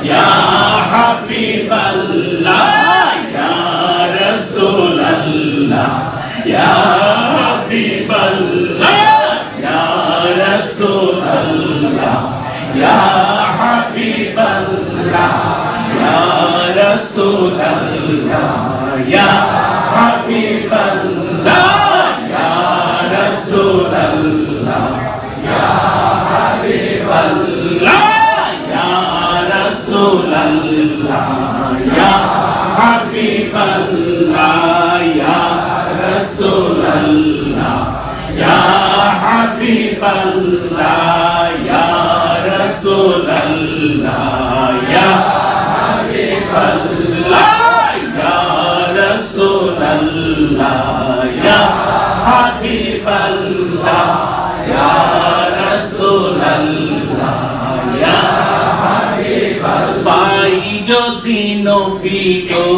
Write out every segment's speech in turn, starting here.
Ya Habiballah, Ya Rasulallah, Ya Habiballah, Ya Rasulallah, Ya Habiballah, Ya Rasulallah, Ya Habiballah, Ya Rasulallah, Ya Habiballah, Ya Rasulallah, Ya Habiballah, Ya Rasulallah, Ya Habiballah, Ya Rasulallah, Ya Habiballah, Ya Rasulallah, Ya Habiballah, Ya Rasulallah, Ya Habiballah. পাই যদি নবী গো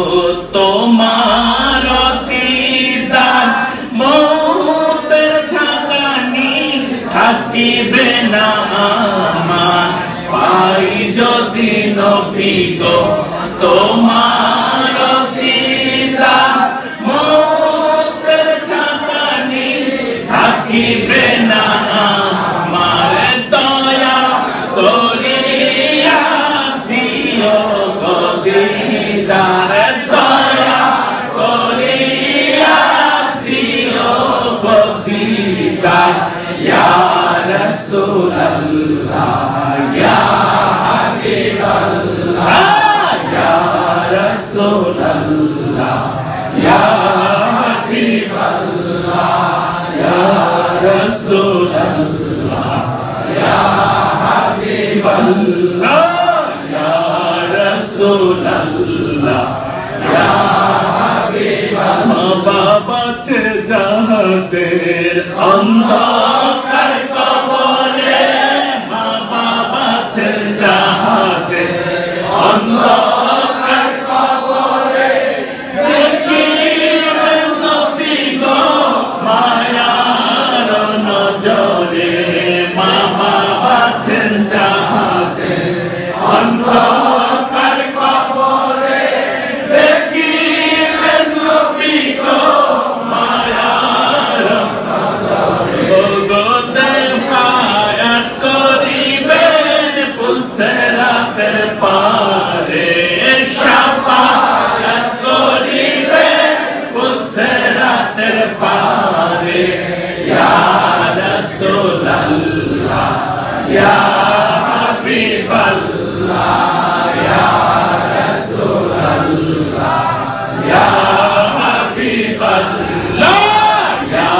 তোমার দিদার, মৌতের ঝাঁকানি থাকিবে না আমার। পাই যদি নবী গো তোমার দিদার, মৌতের ঝাঁকানি থাকিবে না আমার। দয়া করিয়া দিও গো দিদার, দয়া করিয়া দিও গো দিদার। ইয়া রাসূলুল্লাহ, ইয়া হাবিবাল্লাহ, ইয়া রাসূলুল্লাহ, ইয়া হাবিবাল্লাহ, ইয়া রাসূলুল্লাহ, ইয়া হাবিবাল্লাহ, ইয়া রাসূলুল্লাহ, ইয়া হাবিবাল্লাহ। বাবা ছে যাদের অন্ধকার কবরে, মা বাবা ছে যাদের অন্ধকার কবরে, দেখিবেন নবী গো মায়ার নজরে। মা বাবা ছে যাদের অন্ধকার কবরে, দেখিবেন নবী গো মায়ার নজরে। শাফায়াত করিবেন পুলসিরাতের পারে, শাফায়াত করিবেন পুলসিরাতের পারে। ইয়া রাসূলুল্লাহ, ইয়া হাবিবাল্লাহ, ইয়া রাসূলুল্লাহ, ইয়া হাবিবাল্লাহ, ইয়া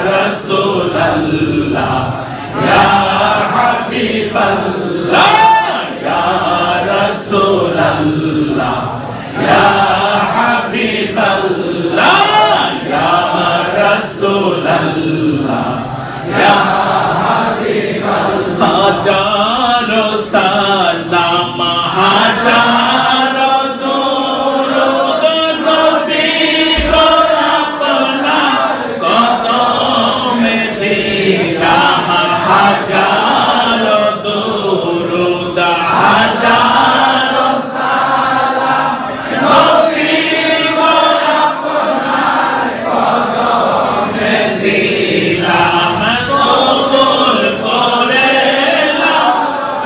রাসূলুল্লাহ, ইয়া হাবিবাল্লাহ, ইয়া রাসূলুল্লাহ, ইয়া হাবিবাল্লাহ, ইয়া রাসূলুল্লাহ, ইয়া হাবিবাল্লাহ। হাজারো সালাম, হাজারো দুরূদ নবী গো আপনার কদমে দিলাম। হাজারো দুরূদ, হাজারো সালাম নবী গো আপনার কদমে দিলাম। কবুল করে নাও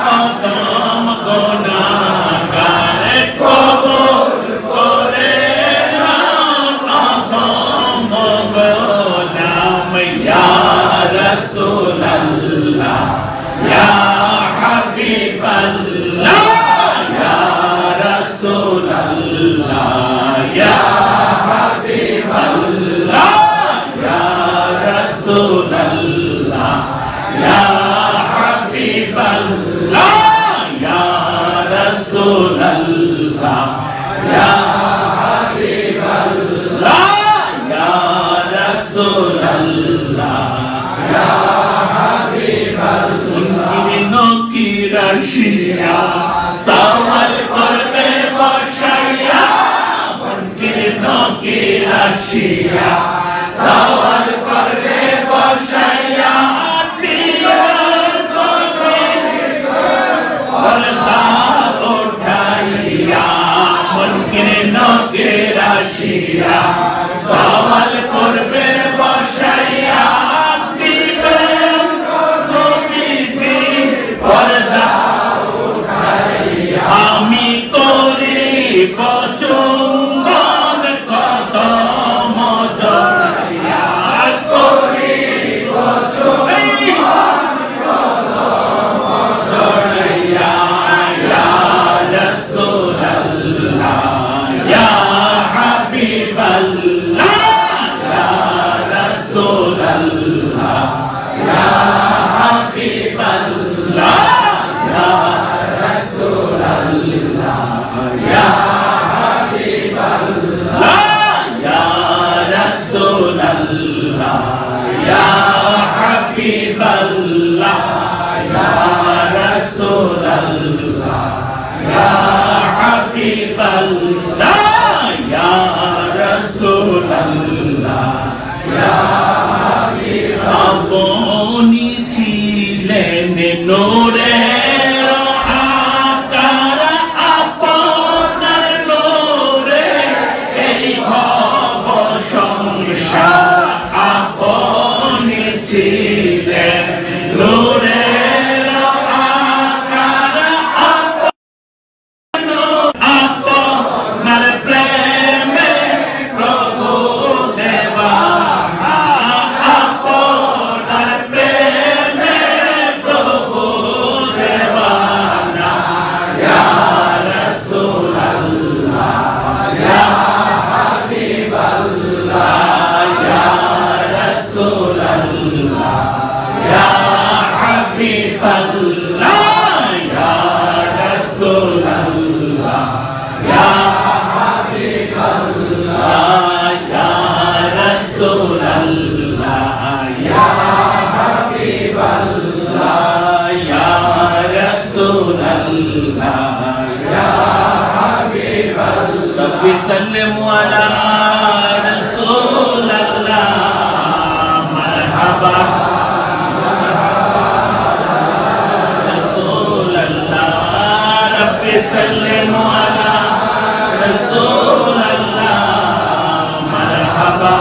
কদম গুনাহগার, কবুল করে নাও কদম গুনাহ। ইয়া রাসূলুল্লাহ, ইয়া হাবিবাল্লাহ, ইয়া রাসূলুল্লাহ, ইয়া হাবিবাল্লাহ, ইয়া রাসূলুল্লাহ, ইয়া হাবিবাল্লাহ, ইয়া রাসূলুল্লাহ, ইয়া হাবিবাল্লাহ, ইয়া রাসূলুল্লাহ, ইয়া হাবিবাল্লাহ। নকির আসিয়া সওয়াল করবে বসাইয়া, নকির আসিয়া সওয়াল করবে বসাইয়া। পর্দা ওঠা रब्बी सल्लिम अला रसूल अल्लाह मरहबा रसूल अल्लाह रब्बी सल्लिम अला रसूल अल्लाह मरहबा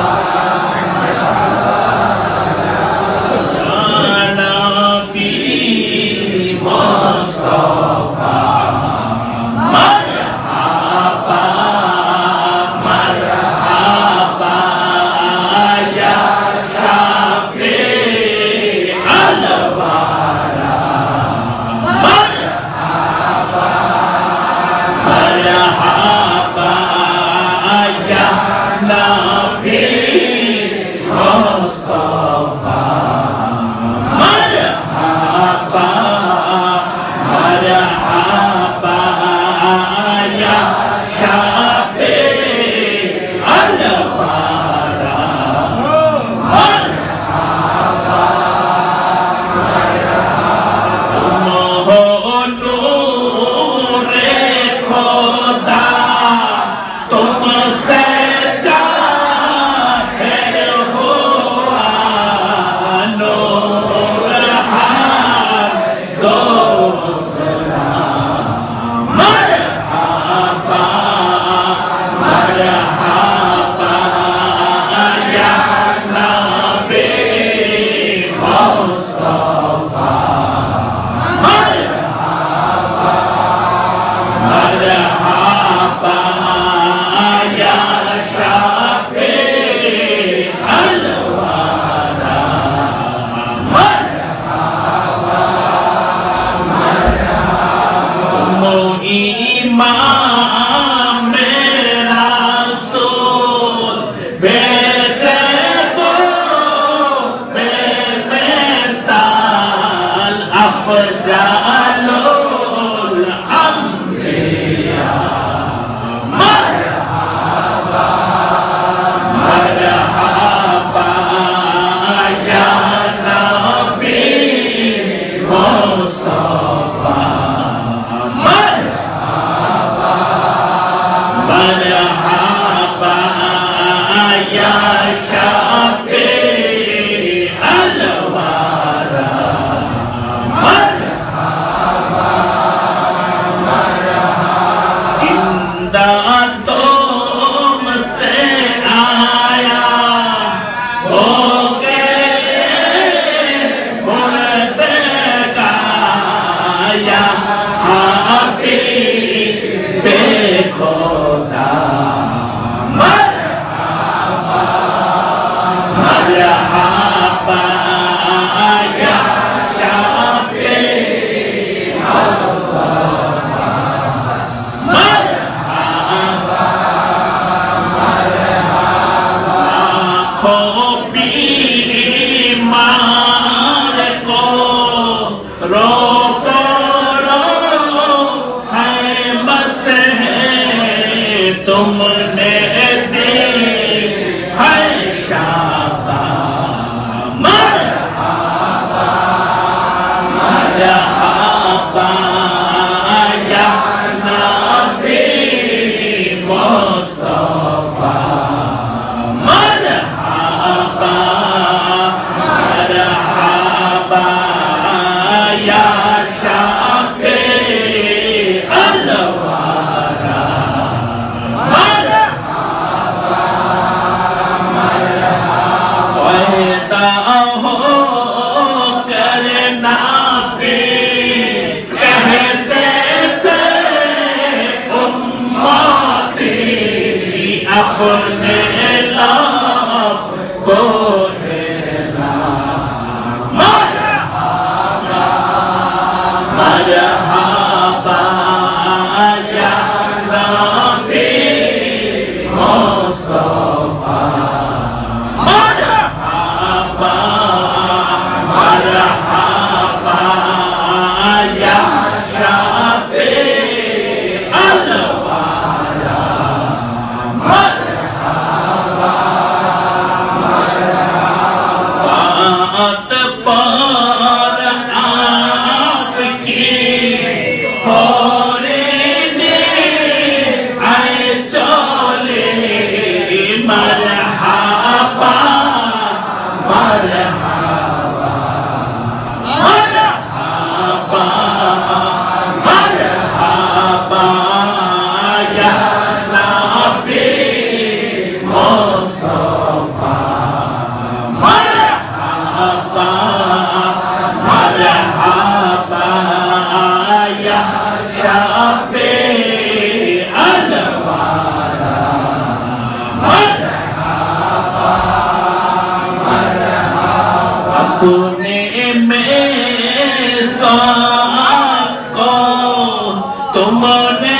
तुमने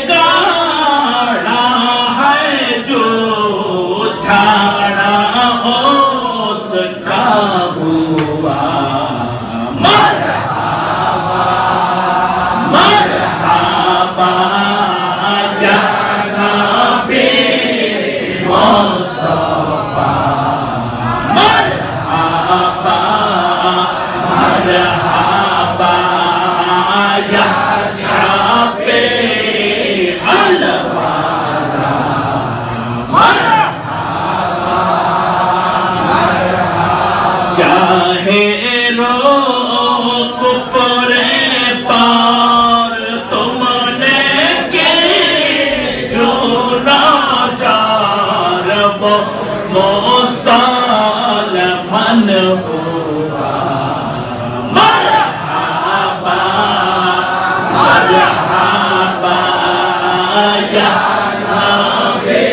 गाड़ा है जो झाड़ा उसका हुआ मरहबा मरहबा या नबी मुस्तफा मरहबा मरहबा या शाफी अलवारा मरहबा चाहे कुफरे पार तुमने के जो नाजार वो मुसलमान हुआ मरहबा मरहबा या नबी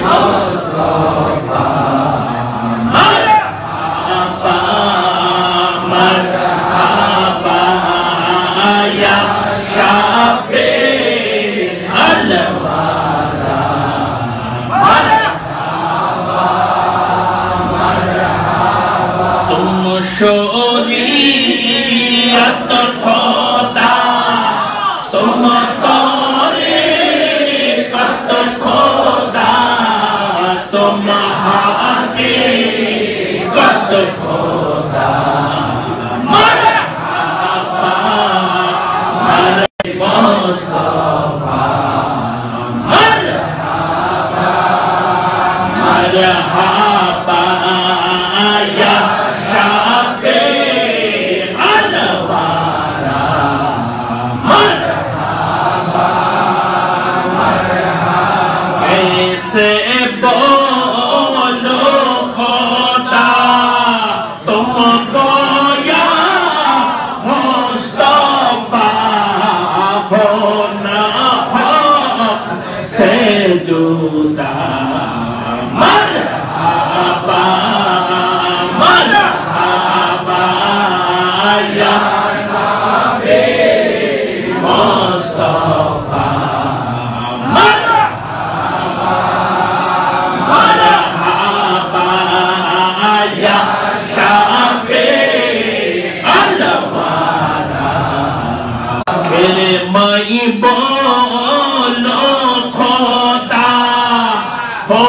मुस्तफा मरहबा मरहबा या शाफी अलवारा मरहबा मरहबा तुम शोरियत खोदा तुम तौरीकत खोदा तुम हकीकत खोदा मरहबा मुस्तफा मरहबा मरहबा या शाफी अलवारा मरहबा मरहबा ऐसे बोलो खोदा तुमको या मुस्तफा हो ना हो से जुदा मरहबा मरहबा या नबी मुस्तफा मरहबा मरहबा या शाफी अलवारा मेरे माई बोलो खोदा हो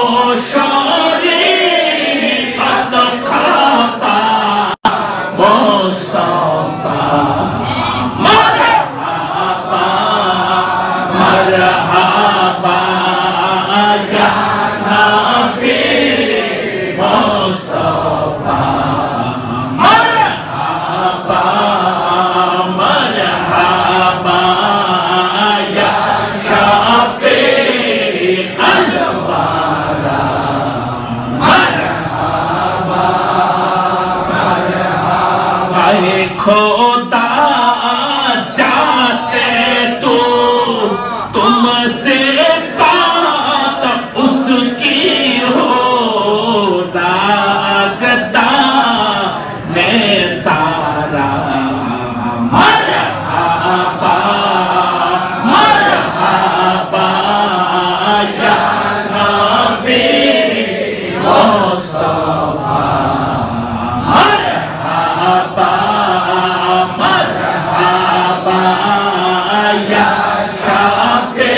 शरीयत खाता मुस्तफा मरहबा मरहबा या नबी मुस्तफा मरहबा मरहबा या शाफी अलवारा मरहबा मरहबा खोदा जाते तू तुमसे बात उसकी हो दागता मैं सारा मरहबा मरहबा या नबी मुस्तफा मरहबा मरहबा या शाफी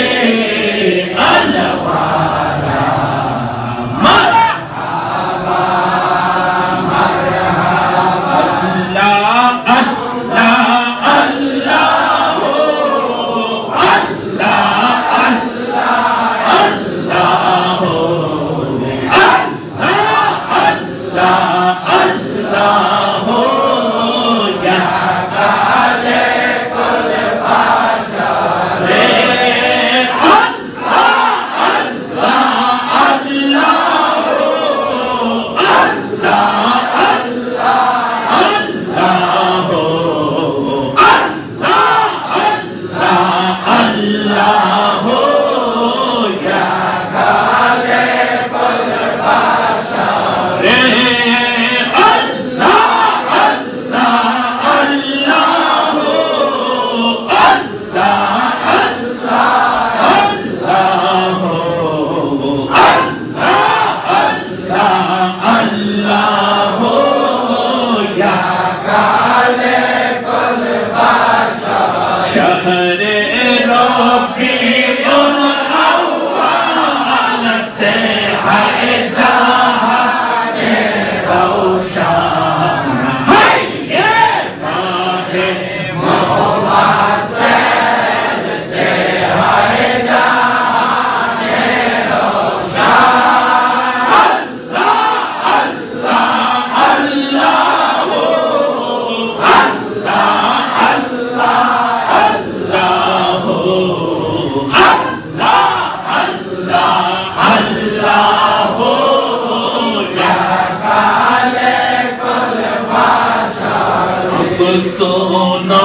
सुनो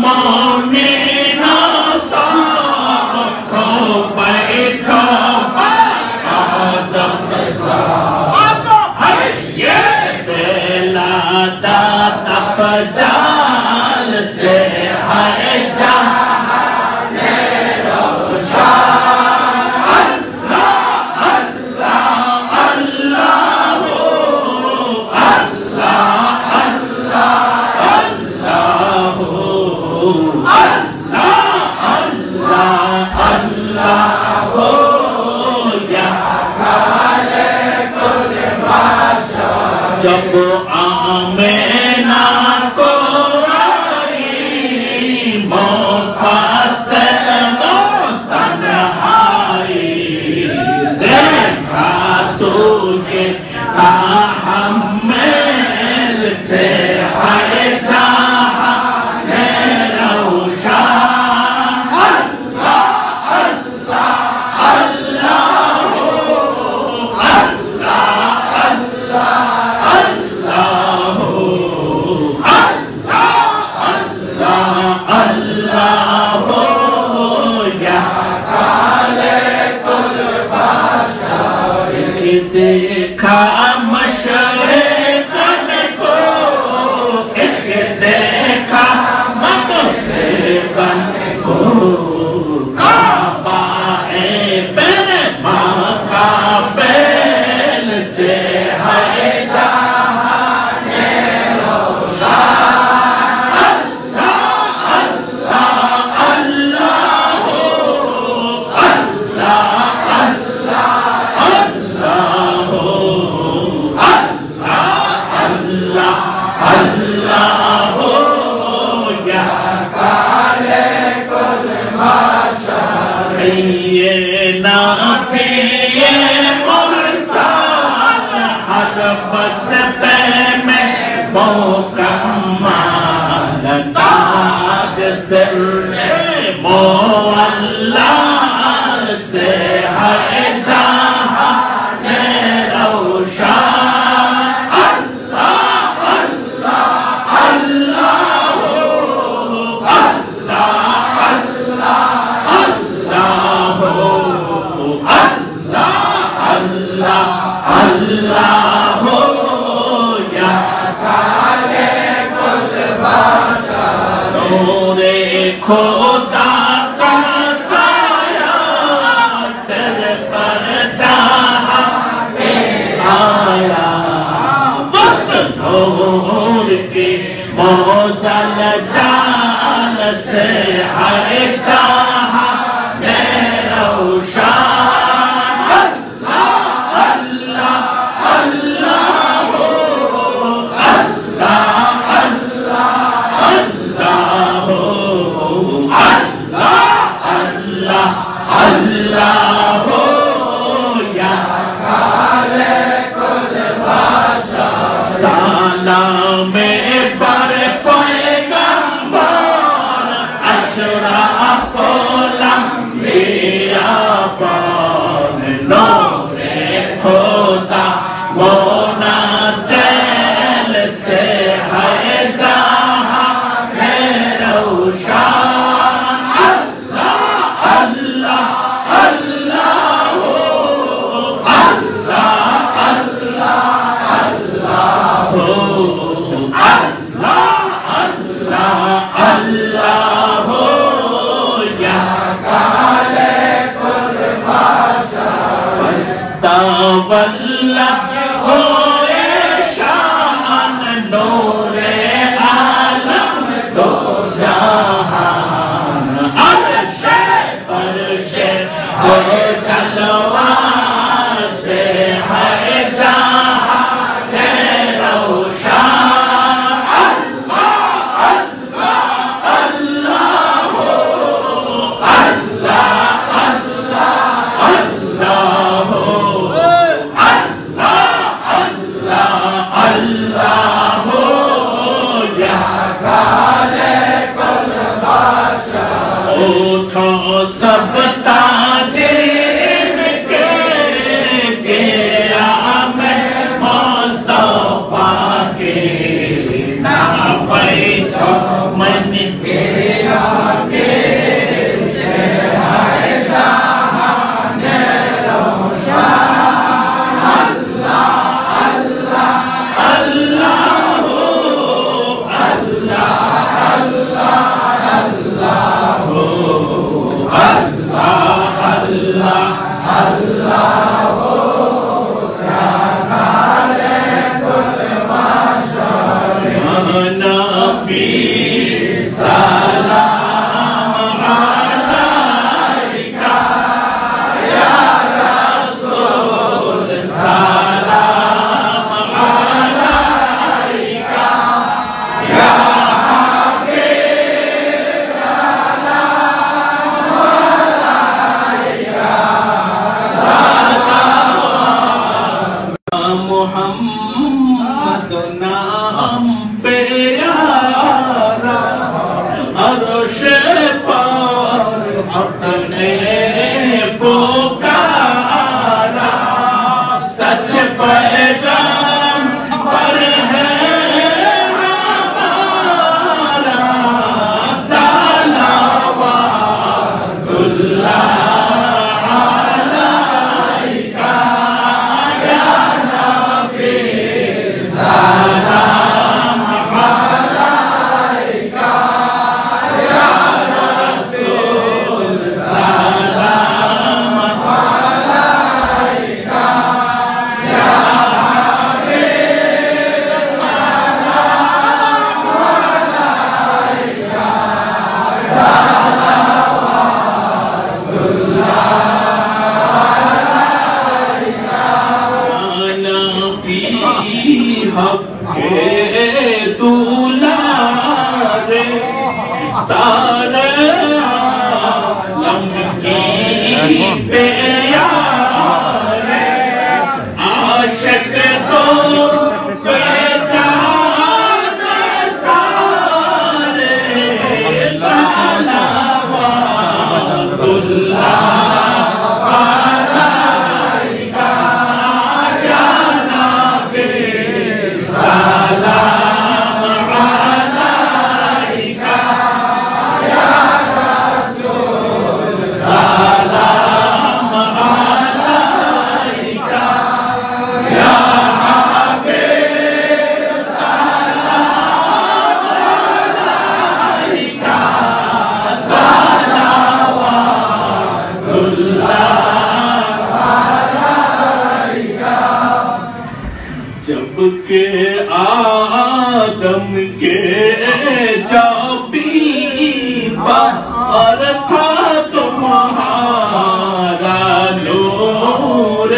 मोमिना सबको बैठो आदम के साथ लादा तफजाल से है जहान रोशन अल्लाह अल्लाह अल्लाह अल्लाह जब आमेना को आई मौसा से तन्हाई देखा तुझे ताहम्मेल से है जहान रोशन अल्लाह अल्लाह अल्लाह देखा मशरिक़न को एक देखा मग़रिबन को काबा है माकाबेल से है जहान रोशन अल्लाह अल्लाह अल्लाह बसते में मोकम्मल ताज सिर मोअल्लाह से है जहान रोशन अल्लाह अल्लाह अल्लाह अल्लाह अल्लाह अल्लाह अल्लाह अल्लाह खुदा का साया सर पर आया बस नूर की मौजल जाल से हर जहान रोशन अल्लाह अल्लाह अल्लाह अल्लाह अल्लाह अल्लाह अल्लाह या खालिकुल बशर सलाम पर पैगंबर अशरफुल अंबिया पर नूरे खुदा मुनज़्ज़ल से है जहान रोशन वल्लभ होए शान नूरे आलम दो जहान अर्शे फर्शे हो जलवा से है जहान रोशन अल्लाह अल्लाह अल्लाह अल्लाह अल्लाह अल्लाह अपने पुकारा सच पैगाम पर है हमारा सलावतुल्लाह अलैका या नबी सलाम अलैका या रसूल सलाम अलैका या हबीब सलाम अलैका नबी हक़े दुलारे सारे आलम की प्यारे आशिक तो बेजान सारे सलावतुल्लाह अलैका या नबी सलाम अलैका या रसूल सलाम अलैका या हबीब सलाम अलैका सलावतुल्लाह अलैका। जब के आदम के जाबीबा और था तुम्हारा नूर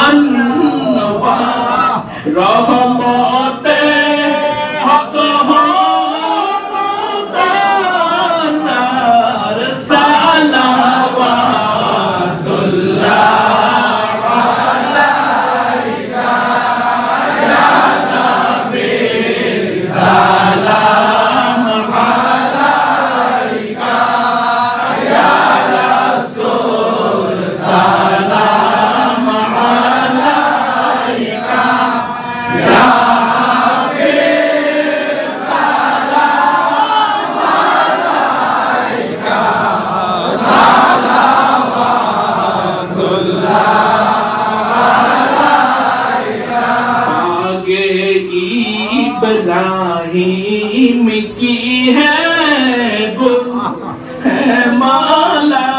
अनवार रहमते हक हो मुक़द्दर सलावतुल्लाह अलैका या नबी सलाम अलैका या रसूल सलाम अलैका या हबीब सलाम अलैका सलावतुल्लाह अलैका। आगे इब्राहीम की है गुल है माला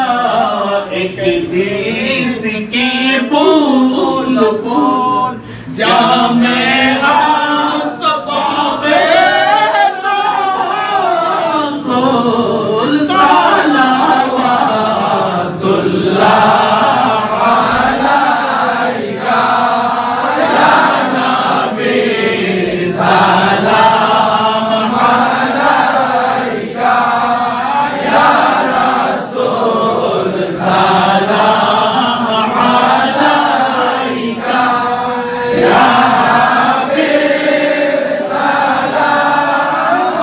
एक जिसकी बूल बूल जामे आसबाबे ताक़ुल सलावतुल्लाह अलैका या नबी सलाम अलैका या रसूल सलाम अलैका या हबीब सलाम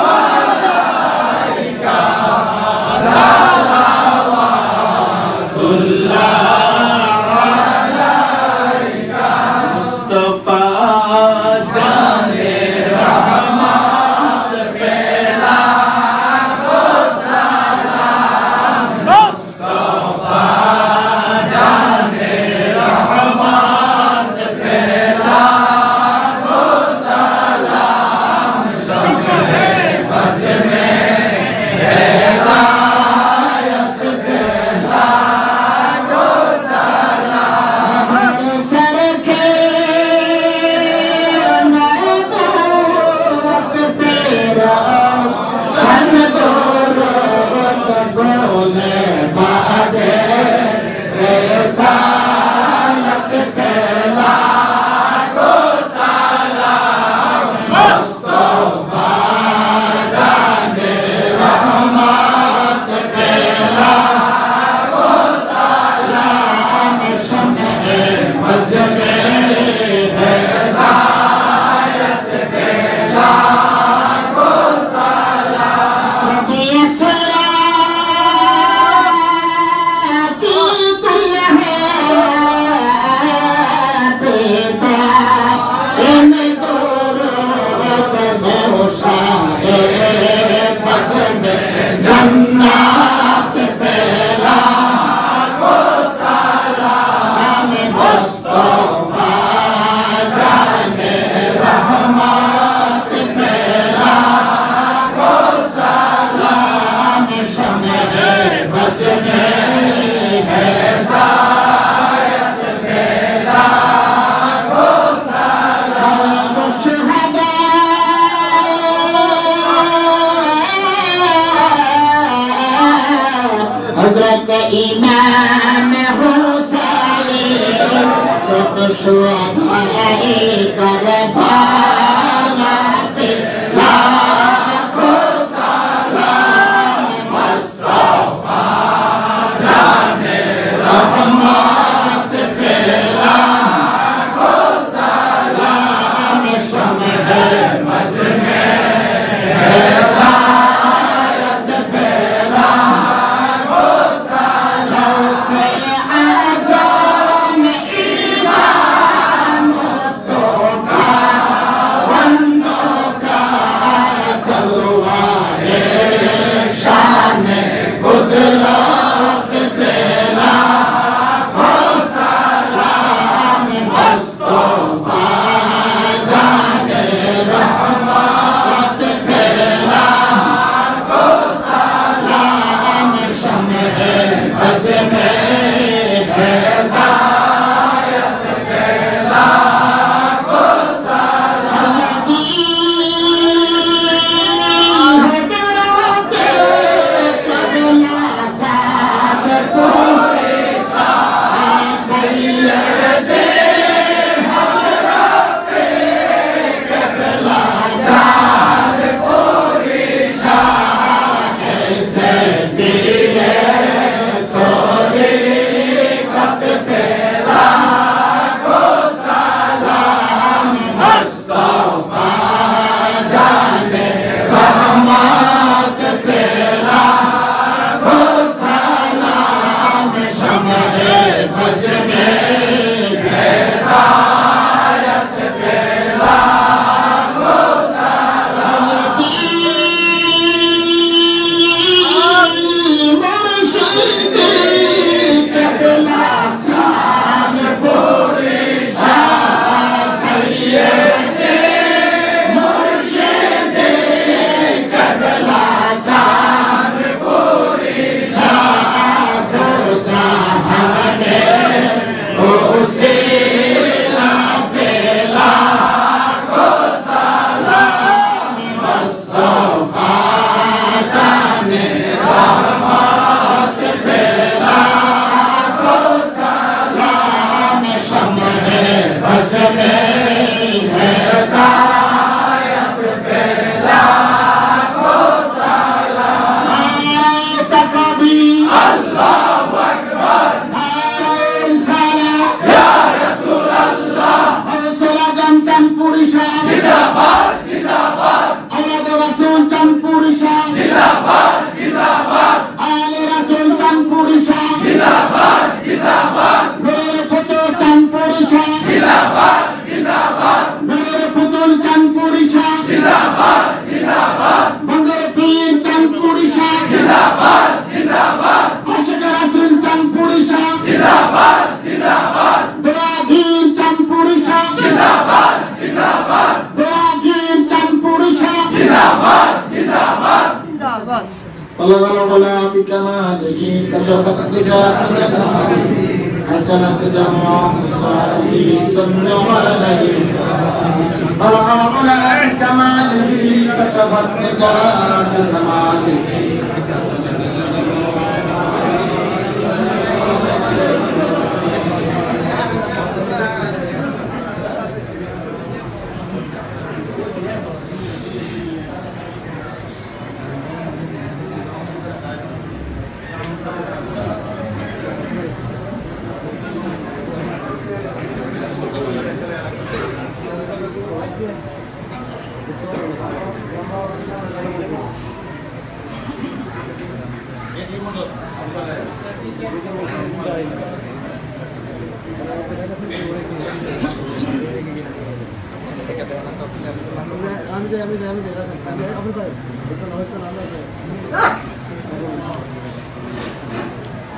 अलैका सलावतुल्लाह अलैका। मुस्तफा जाने रहमत पे लाखों सलाम मुस्तफा जाने रहमत पे लाखों सलाम शम्हे बज में हिदायत पे लाखों सलाम सर के नबूवत तेरा सन दौलत बोले बादे रिसालत पे लाखों सलाम मुस्तफा जाने रहमत पे लाखों सलाम शम्हे बज में हिदायत पे लाखों सलाम। हिदायत पे लाखों सलाम। शुहदा हज़रत इमाम हुसैन सुत शुहदाए करबला पे लाखों सलाम। मुस्तफा जाने रहमत पे लाखों सलाम। शम्ह मजमे हिदायत पे लाखों सलाम। आज़म इमामतों का वन्नों का जलवाए शान कुदरत पे लाखों सलाम। मुस्तफा जाने रहमत पे लाखों सलाम। शम्ह मजमे हिदायत पे लाखों सलाम। हज़रत क़बला जात पूरे शाह सैयदे हज़रत क़बला जात पूरे शाह ऐसे दिए तरीक़त पे लाखों सलाम। मुस्तफा जाने रहमत पे लाखों सलाम। शम्ह मजमे हिदायत पे लाखों सलाम। मुर्शिद क़बला जात पूरे शाह सैयदे मुर्शिद क़बला जात पूरे शाह दो जहां में उसीला पे लाखों सलाम। मुस्तफा जाने रहमत पे लाखों सलाम। शम्ह मजमे हिदायत पे लाखों सलाम। तकबीर अल्लाहु अकबर या रसूल अल्लाह। रसूलगंज चांदपुरी शाह जिंदाबाद जिंदाबाद। औलाद रसूल चांदपुरी शाह जिंदाबाद जिंदाबाद। आले रसूल चांदपुरी शाह जिंदाबाद जिंदाबाद। मेरे पुतुल चांदपुरी शाह जिंदाबाद जिंदाबाद। मेरे पुतुल चांदपुरी शाह जिंदाबाद जिंदाबाद। बंगरे पीर चांदपुरी शाह जिंदाबाद जिंदाबाद। आशिक रसूल चांदपुरी शाह जिंदाबाद जिंदाबाद। दुआगीर चांदपुरी शाह जिंदाबाद जिंदाबाद। दुआगीर चांदपुरी शाह जिंदाबाद जिंदाबाद जिंदाबाद। طلب الغلاس كماله كشفت رداء حسنت جمع صاحبه صلى عليه. طلب الغلاس كماله كشفت رداء كماله.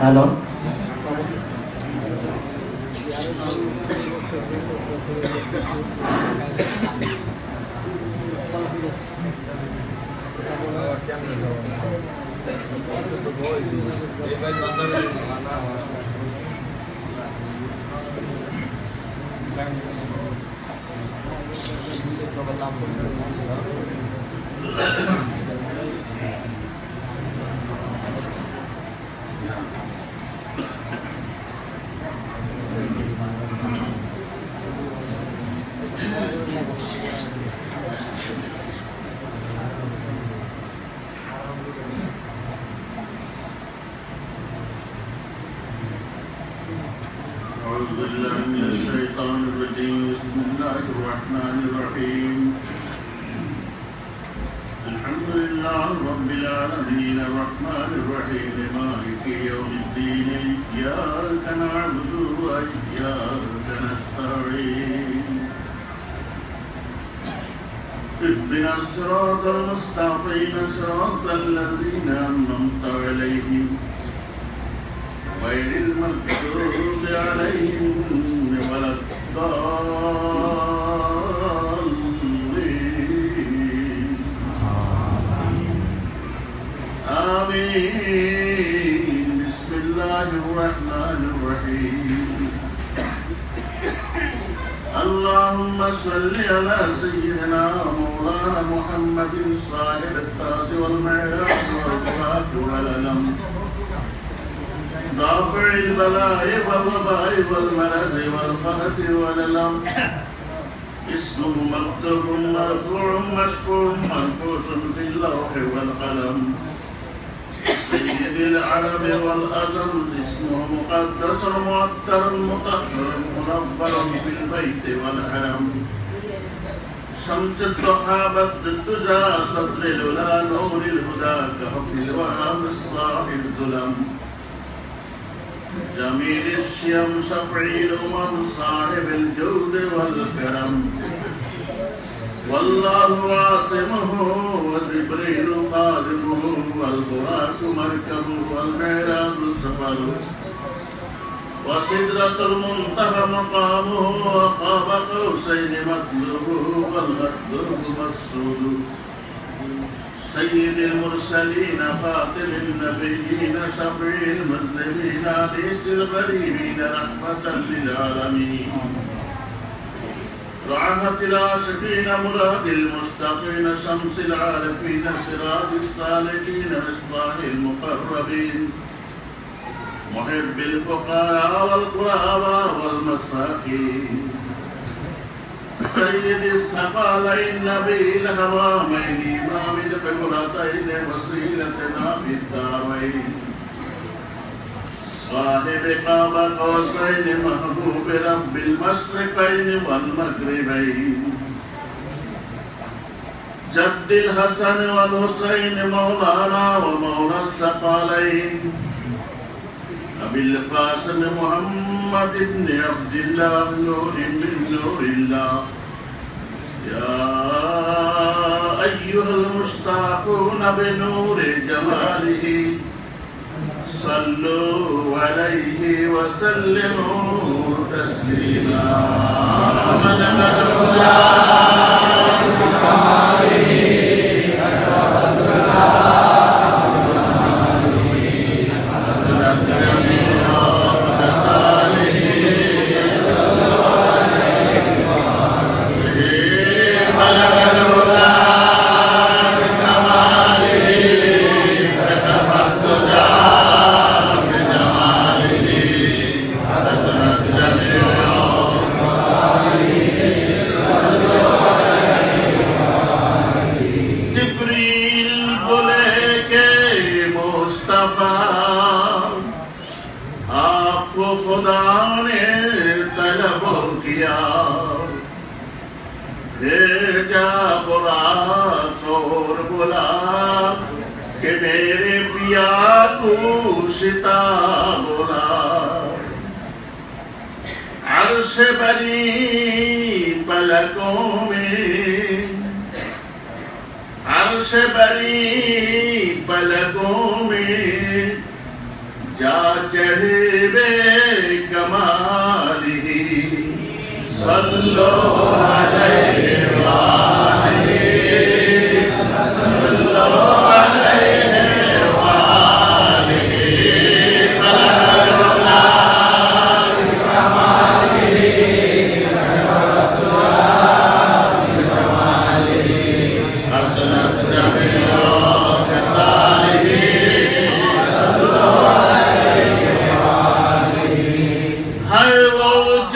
हेलो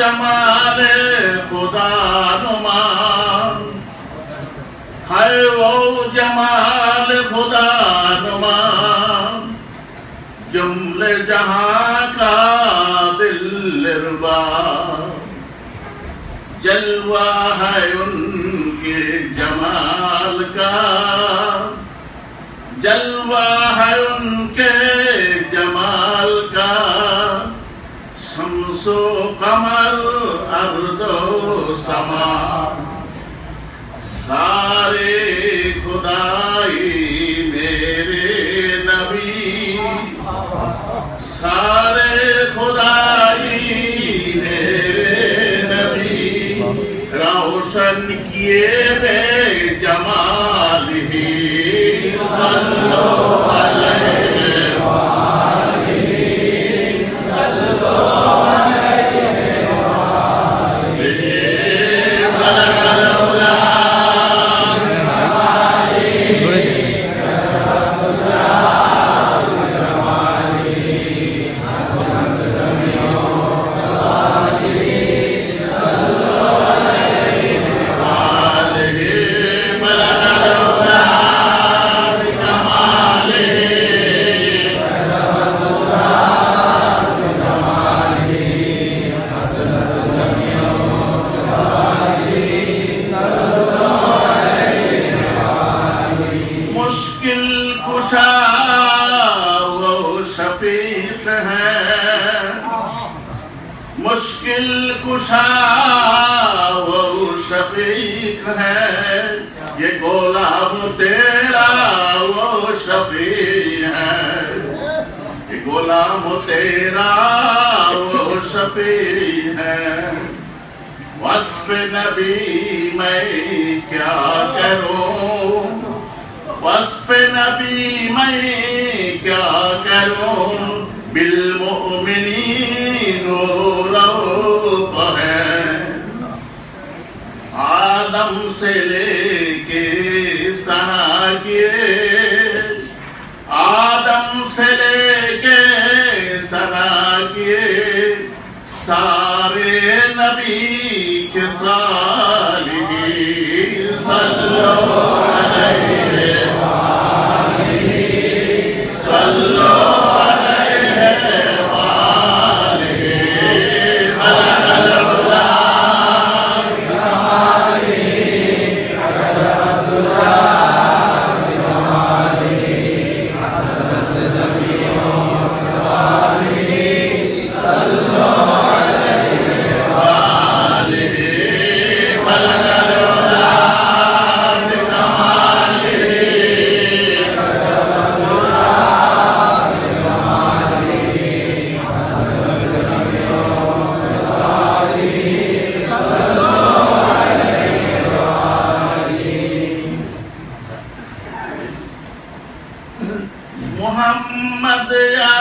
जमाल खुदा नुमा, है वो जमाल खुदा नुमा, जुमले जहां का दिलरुबा। जलवा है उनके जमाल का, जलवा है उनके जमाल का। शम्सो कमर अर्दो समा, सारे खुदाई मेरे नबी, सारे खुदाई मेरे नबी। रोशन किए बे जमाल ही, सल्लो अलैहि कुशा वो शफीक है। ये गुलाम तेरा वो शफी है, ये गुलाम तेरा वो शफी है। वस्फ नबी मैं क्या करूं, वस्फ नबी मैं क्या करूं। बिलमुमिनीन रऊफ है, आदम से लेके सना किए, आदम से लेके सना किए। सारे नबी के सालिही, सल्लो अलैहि सल्लो मोहम्मद या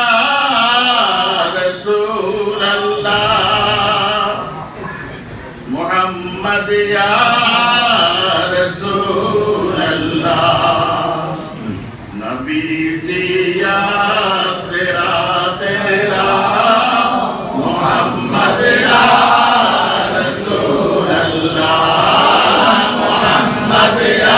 रसूल अल्लाह, मोहम्मद या रसूल अल्लाह। नबी दिया सिरा तेरा, मोहम्मद या रसूल अल्लाह, मोहम्मद या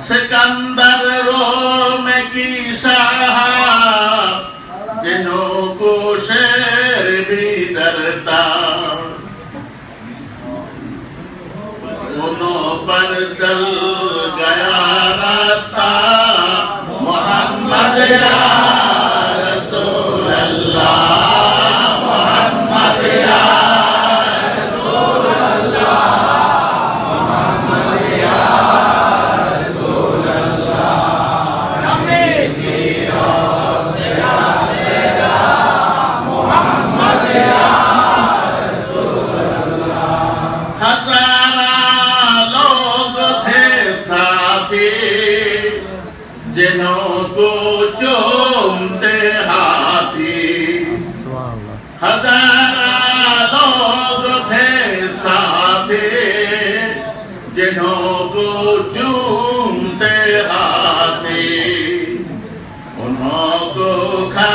सिकंदर रोम की शाह, जिन्हों को शेर भी डरता। उन्हों पर चल गया रास्ता, मोहम्मद या रसूल जिन्हों को चूमते हाथी हजारा लोग थे साथी जिन्हों को चूमते हाथी उन्हों को खा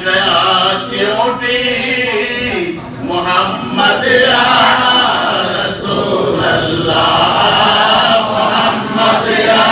गया सियोटी मोहम्मद या रसूल अल्लाह मोहम्मद या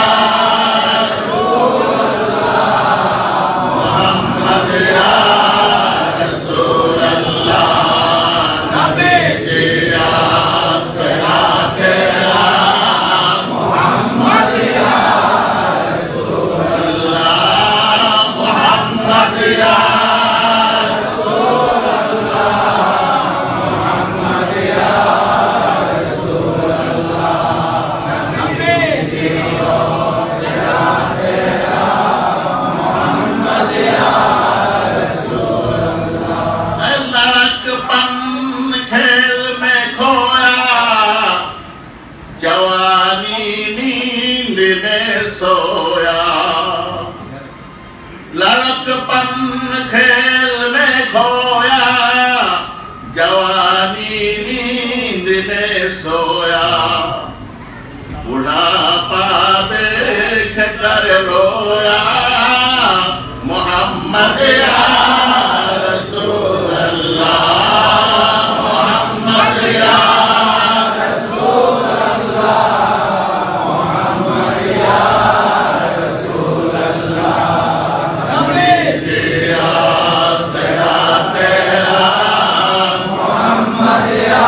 लड़कपन खेल में खोया जवानी नींद में सोया बुढ़ापा देख कर रोया मोहम्मद या रसूल अल्लाह मोहम्मद या रसूल अल्लाह मोहम्मद या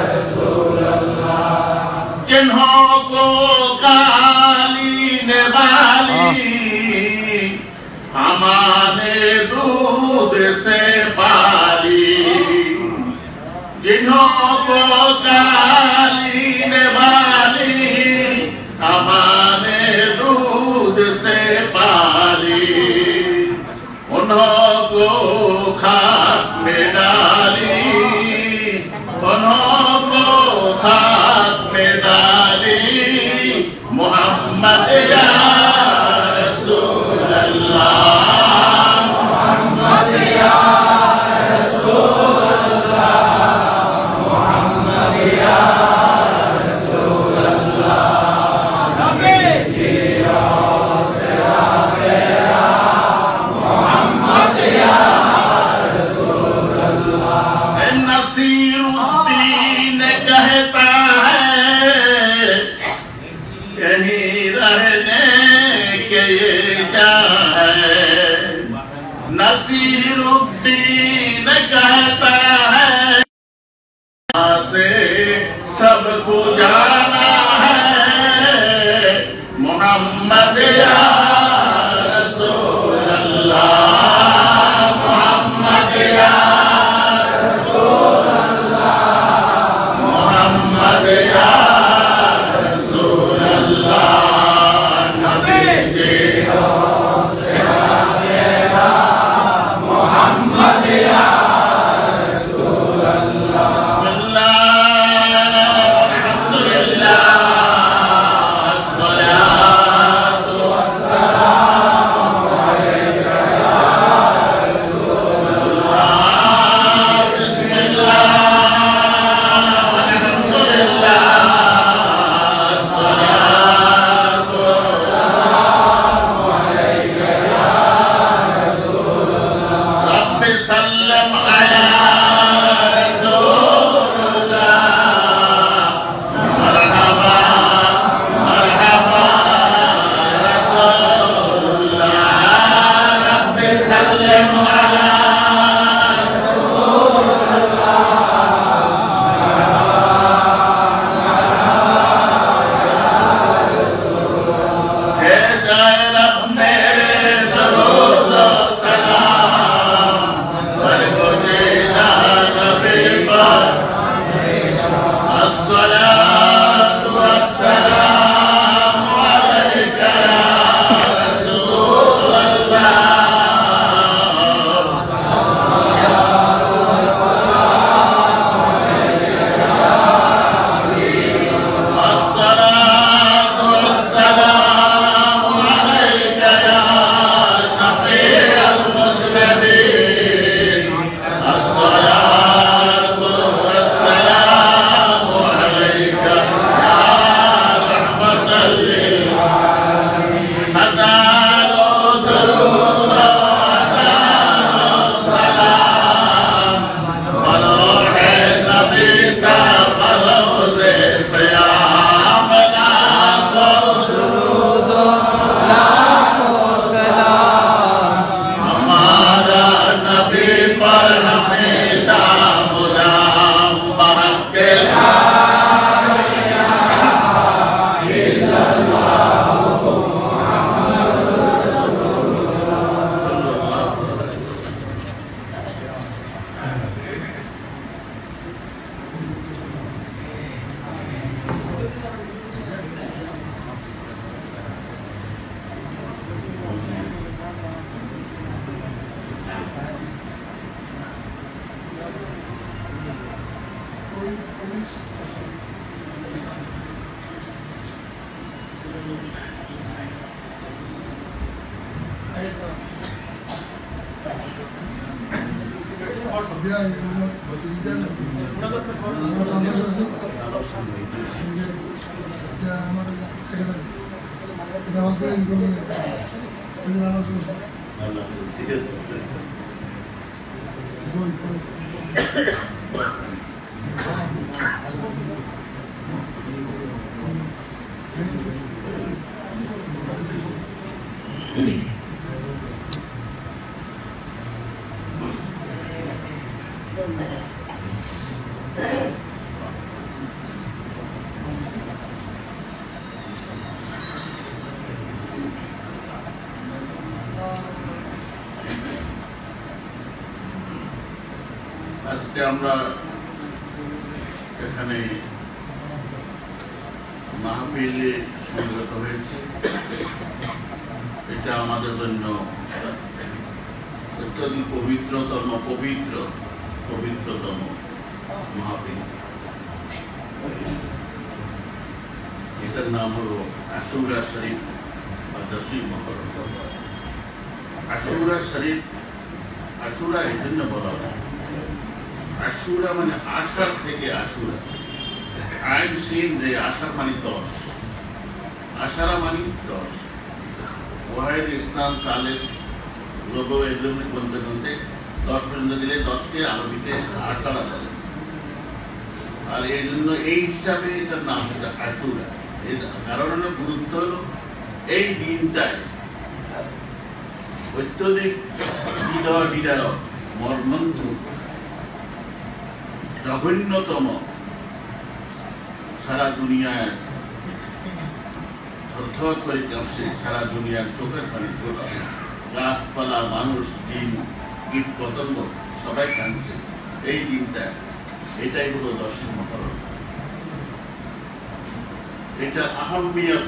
रसूल अल्लाह जिन्हों को काली ने बाली हमारे दूध से पाली जिन्हों को काली ने बाली हमारे दूध से पाली उन्हों को खाक में डाली उन्हों को खाक में डाली मोहम्मद या रसूल अल्लाह मोहम्मद या रसूल अल्लाह मोहम्मद या रसूल अल्लाह नबी जिया सरा तेरा मोहम्मद या रसूल अल्लाह नसीरुद्दीन कहता यहीं रहने के ये क्या है नसीरुद्दीन कहता है से सबको जाना है मोहम्मद या रसूल अल्लाह मोहम्मद या रसूल अल्लाह मोहम्मद या मोहम्मद या रसूल अल्लाह আজকে আমরা এখানে মাহফিলে সমবেত হয়েছি। এটা আমাদের জন্য অত্যধিক পবিত্রতম মাহফিল। এটার নাম হলো আশুরা শরীফ বা 10ই মুহররম। আশুরা শরীফ, আশুরা এই জন্য বলা হয়, আশুরা মানে আষাঢ় থেকে আশুরা, আইন সিন রে, আষাঢ় মানে 10, আষাঢ়া মানে 10, ওয়াহিদ ইসলাম সালেহ লোক এই জন্য বলতে 10 পর্যন্ত দিলে 10কে আরবিতে আষাঢ়া বলে। আর এই জন্য এই হিসাবে এটার নাম হচ্ছে আশুরা। এর কারণ গুরুত্ব হলো এই দিনটায় অত্যধিক হৃদয় বিদারক, মর্মন্তুদ, জঘন্যতম, সারা দুনিয়ায় থরথর করে কাঁপছে, সারা দুনিয়ার চোখের পানি পড়ছে, গাছপালা, মানুষ, জিন, কীট পতঙ্গ সবাই কাঁদছে এই দিনটা। এটাই হলো 10ই মুহররম। এটার আহমিয়ত,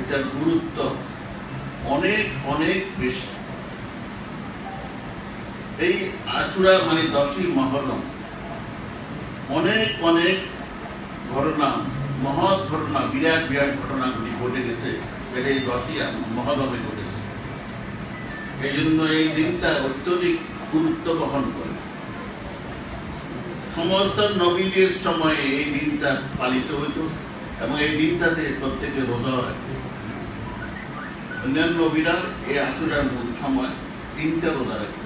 এটার গুরুত্ব অনেক অনেক বেশি। এই আশুরা মানে 10ই মুহররম অনেক অনেক ঘটনা, মহৎ ঘটনা, বিরাট বিরাট ঘটনাগুলি ঘটে গেছে, এটা এই 10ই মুহররমে ঘটেছে। এই জন্য এই দিনটা অত্যধিক গুরুত্ব বহন করে। সমস্ত নবীদের সময়ে এই দিনটা পালিত হইত এবং এই দিনটাতে প্রত্যেকে রোজা রাখে। অন্যান্য নবীরা এই আশুরার সময় 3টা রোজা রাখে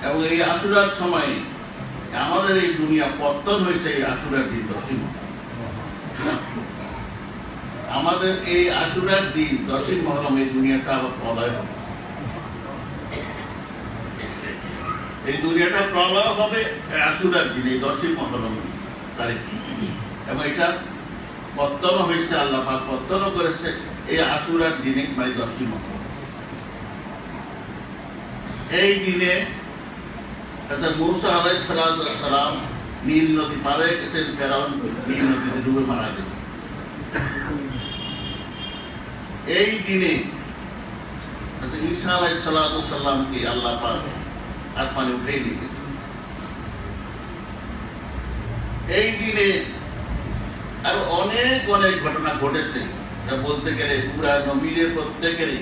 এবং এই আশুরার সময় আমাদের এই দুনিয়া পতন হয়েছে এই আশুরার দিন 10ই মুহররম। আমাদের এই আশুরার দিন 10ই মুহররম এই দুনিয়াটা আবার প্রলয় হবে। এই দুনিয়াটা প্রলয় হবে আশুরার দিন, এই 10ই মুহররম তারিখ। এবং এটা পতন হয়েছে, আল্লাহ পাক পতন করেছে এই আশুরার দিনে, মানে 10ই মুহররম। এই দিনে মূসা আলাইহিস সালাম নীল নদী পারে গেছেন, ফেরাউন নীল নদীতে ডুবে মারা গেছে। এই দিনে ঈসা আলাইহিস সালামকে আল্লাহ পাক আসমানে উঠে নিয়ে গেছে। এই দিনে আর অনেক অনেক ঘটনা ঘটেছে, যা বলতে গেলে পুরা নবীদের প্রত্যেকেরই,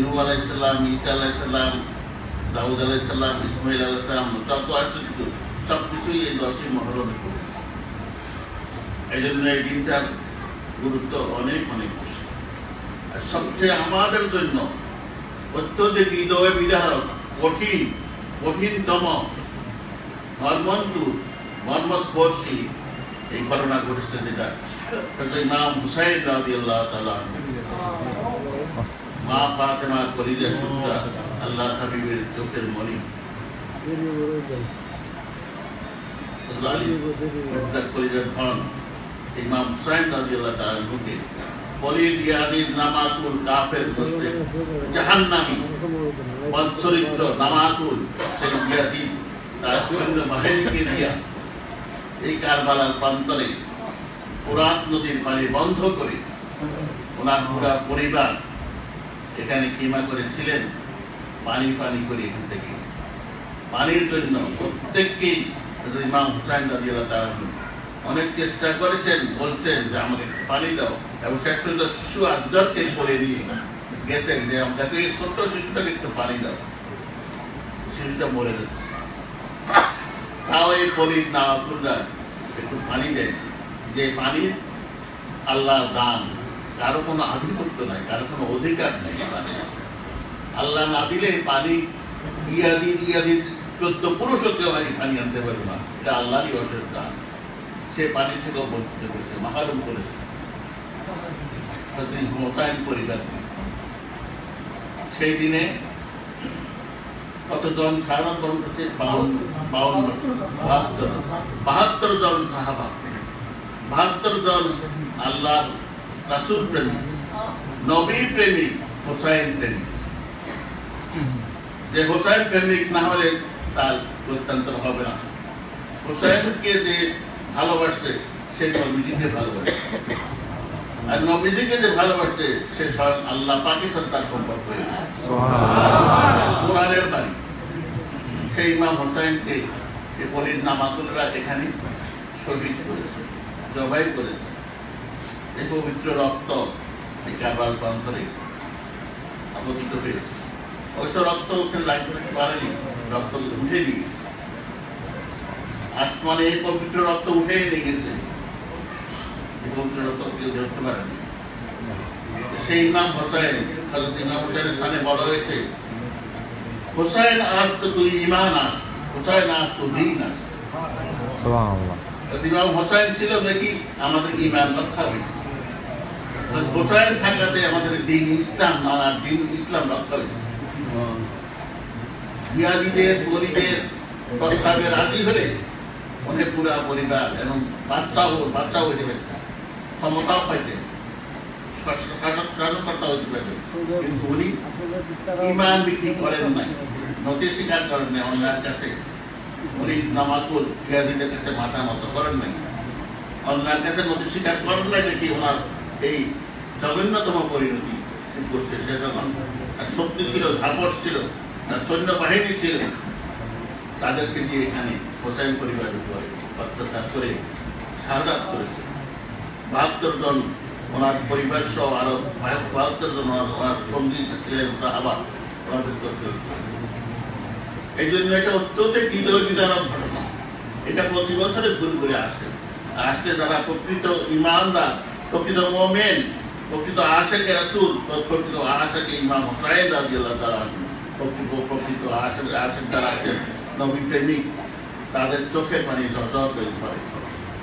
নূহ আলাইহিস সালাম, ঈসা আলাইহিস সালাম, দাউদ আলাইহিস সালাম, ইসমাঈল আলাইহিস সালাম, তত আছে সবকিছুই এই 10ই মুহররমে ঘটেছে। এই জন্য এই দিনটার গুরুত্ব অনেক অনেক বেশি। আর সবচেয়ে আমাদের জন্য অত্যধিক হৃদয় বিদারক, কঠিনতম, মর্মন্তুদ, মর্মস্পর্শী এই ঘটনা ঘটেছে, যেটা ইমাম হুসাইন রাদিয়াল্লাহু তাআলা আনহু, মা ফাতেমার কলিজার টুকরা, আল্লাহ হাবিবের চোখের মণি, কলিজার ধন ইমাম হুসাইন রাদিয়াল্লাহু তাআলা আনহুকে ওয়ালিদ ইয়াজিদ নামাতুল কাফের মুশরিক জাহান্নামী বদচরিত্র নামাতুল ইয়াজিদ তার সৈন্য বাহিনীকে দিয়া এই কারবালার প্রান্তরে ফোরাত নদীর পানি বন্ধ করে ওনার পুরা পরিবার এখানে কিমা করেছিলেন, পানি পানি করে এখান থেকে পানির জন্য প্রত্যেককেই ইমাম হুসাইন রাদিয়াল্লাহু তাআলা অনেক চেষ্টা করেছেন, বলছেন যে আমাকে পানি দাও, এবং শেষ পর্যন্ত শিশু আজগরকে বলে নিয়ে গেছেন যে আমাকে এই ছোট্ট শিশুটাকে একটু পানি দাও। শিশুটা মরে গেছে। তাও এই পলির নামাতুলরা একটু পানি দেয়, যে পানির আল্লাহর দান, কারো কোনো আধিপত্য নাই, কারো কোনো অধিকার নেই। পানি আল্লাহ না দিলে পানি ইয়াদি 14 পুরুষও কেউ পানি আনতে পারবে না, এটা আল্লাহরই অশেষ দান। সে পানি থেকেও বঞ্চিত করেছে, মাহরুম করেছে মোতায়েন পরিবার। সেই দিনে কতজন সাহাবা বরণ করছে? 72 জন সাহাবা, 72 জন আল্লাহ রাসূল প্রেমিক, নবী প্রেমিক, হোসাইন প্রেমিক। যে হোসাইন প্রেমিক না হলে তার প্রত্যান্তর হবে না। হোসাইনকে যে ভালোবাসছে সে নবীজিকে ভালোবাসে, আর নবীজিকে যে ভালোবাসছে সে স্বয়ং আল্লাহ পাকের সাথে তার সম্পর্ক হয়েছে। কোরআনের বাণী। সেই ইমাম হোসাইনকে পলির নামাতুলরা এখানে শহীদ করেছে, জবাই করেছে। এই পবিত্র রক্ত এই কারবাল প্রান্তরে আপতিত হয়েছে। অবশ্য রক্ত ওখানে লাগতে পারেনি, রক্ত উঠে নিয়ে গেছে আসমানে। এই পবিত্র রক্ত উঠে নিয়ে গেছে, এই পবিত্র রক্ত কেউ ধরতে পারেনি। সেই ইমাম হোসাইন, হযরত ইমাম হোসাইনের সামনে বলা হয়েছে, হোসাইন আজ তো তুই ইমান আস, হোসাইন আজ তো দিন আস। ইমাম হোসাইন ছিল দেখি আমাদের ইমান রক্ষা হয়েছে। হোসাইন থাকাতে আমাদের দিন ইসলাম, নানা দিন ইসলাম রক্ষা হয়েছে। জিয়াদিদের পরিবের প্রস্তাবে রাজি হলে অনেক পুরা পরিবার এবং বাচ্চা হয়ে যাবে, ক্ষমতাও পাইতে, শাসনকর্তা হতে পারবে। কিন্তু উনি ইমান বিক্রি করেন নাই, নথি স্বীকার করেন নাই অন্যায়ের কাছে। উনি নামাকুল জিয়াদিদের কাছে মাথা নত করেন নাই, অন্যায়ের কাছে নথি স্বীকার করেন নাই দেখি ওনার এই জঘন্যতম পরিণতি করছে। সে যখন শক্তি ছিল, ধাপট ছিল, তার সৈন্যবাহিনী ছিল, তাদেরকে দিয়ে এখানে হোসাইন পরিবারের উপর অত্যাচার করে শাহাদাত করেছে। 72 জন ওনার পরিবার সহ আরো 72 জন ওনার সঙ্গী ছিলেন সাহাবা, ওনাদের করতে। এই জন্য এটা অত্যন্ত হৃদয়বিদারক ঘটনা। এটা প্রতি বছরে ঘুরে ঘুরে আসে। আসলে যারা প্রকৃত ইমানদার, প্রকৃত মুমিন, প্রকৃত আশিকে রাসূল, প্রকৃত আশিকে ইমাম হোসাইন রাদিয়াল্লাহু তাআলা প্রকৃত আশিক যারা আছেন, নবী প্রেমিক, তাদের চোখের পানি ঝরঝর করে ধরে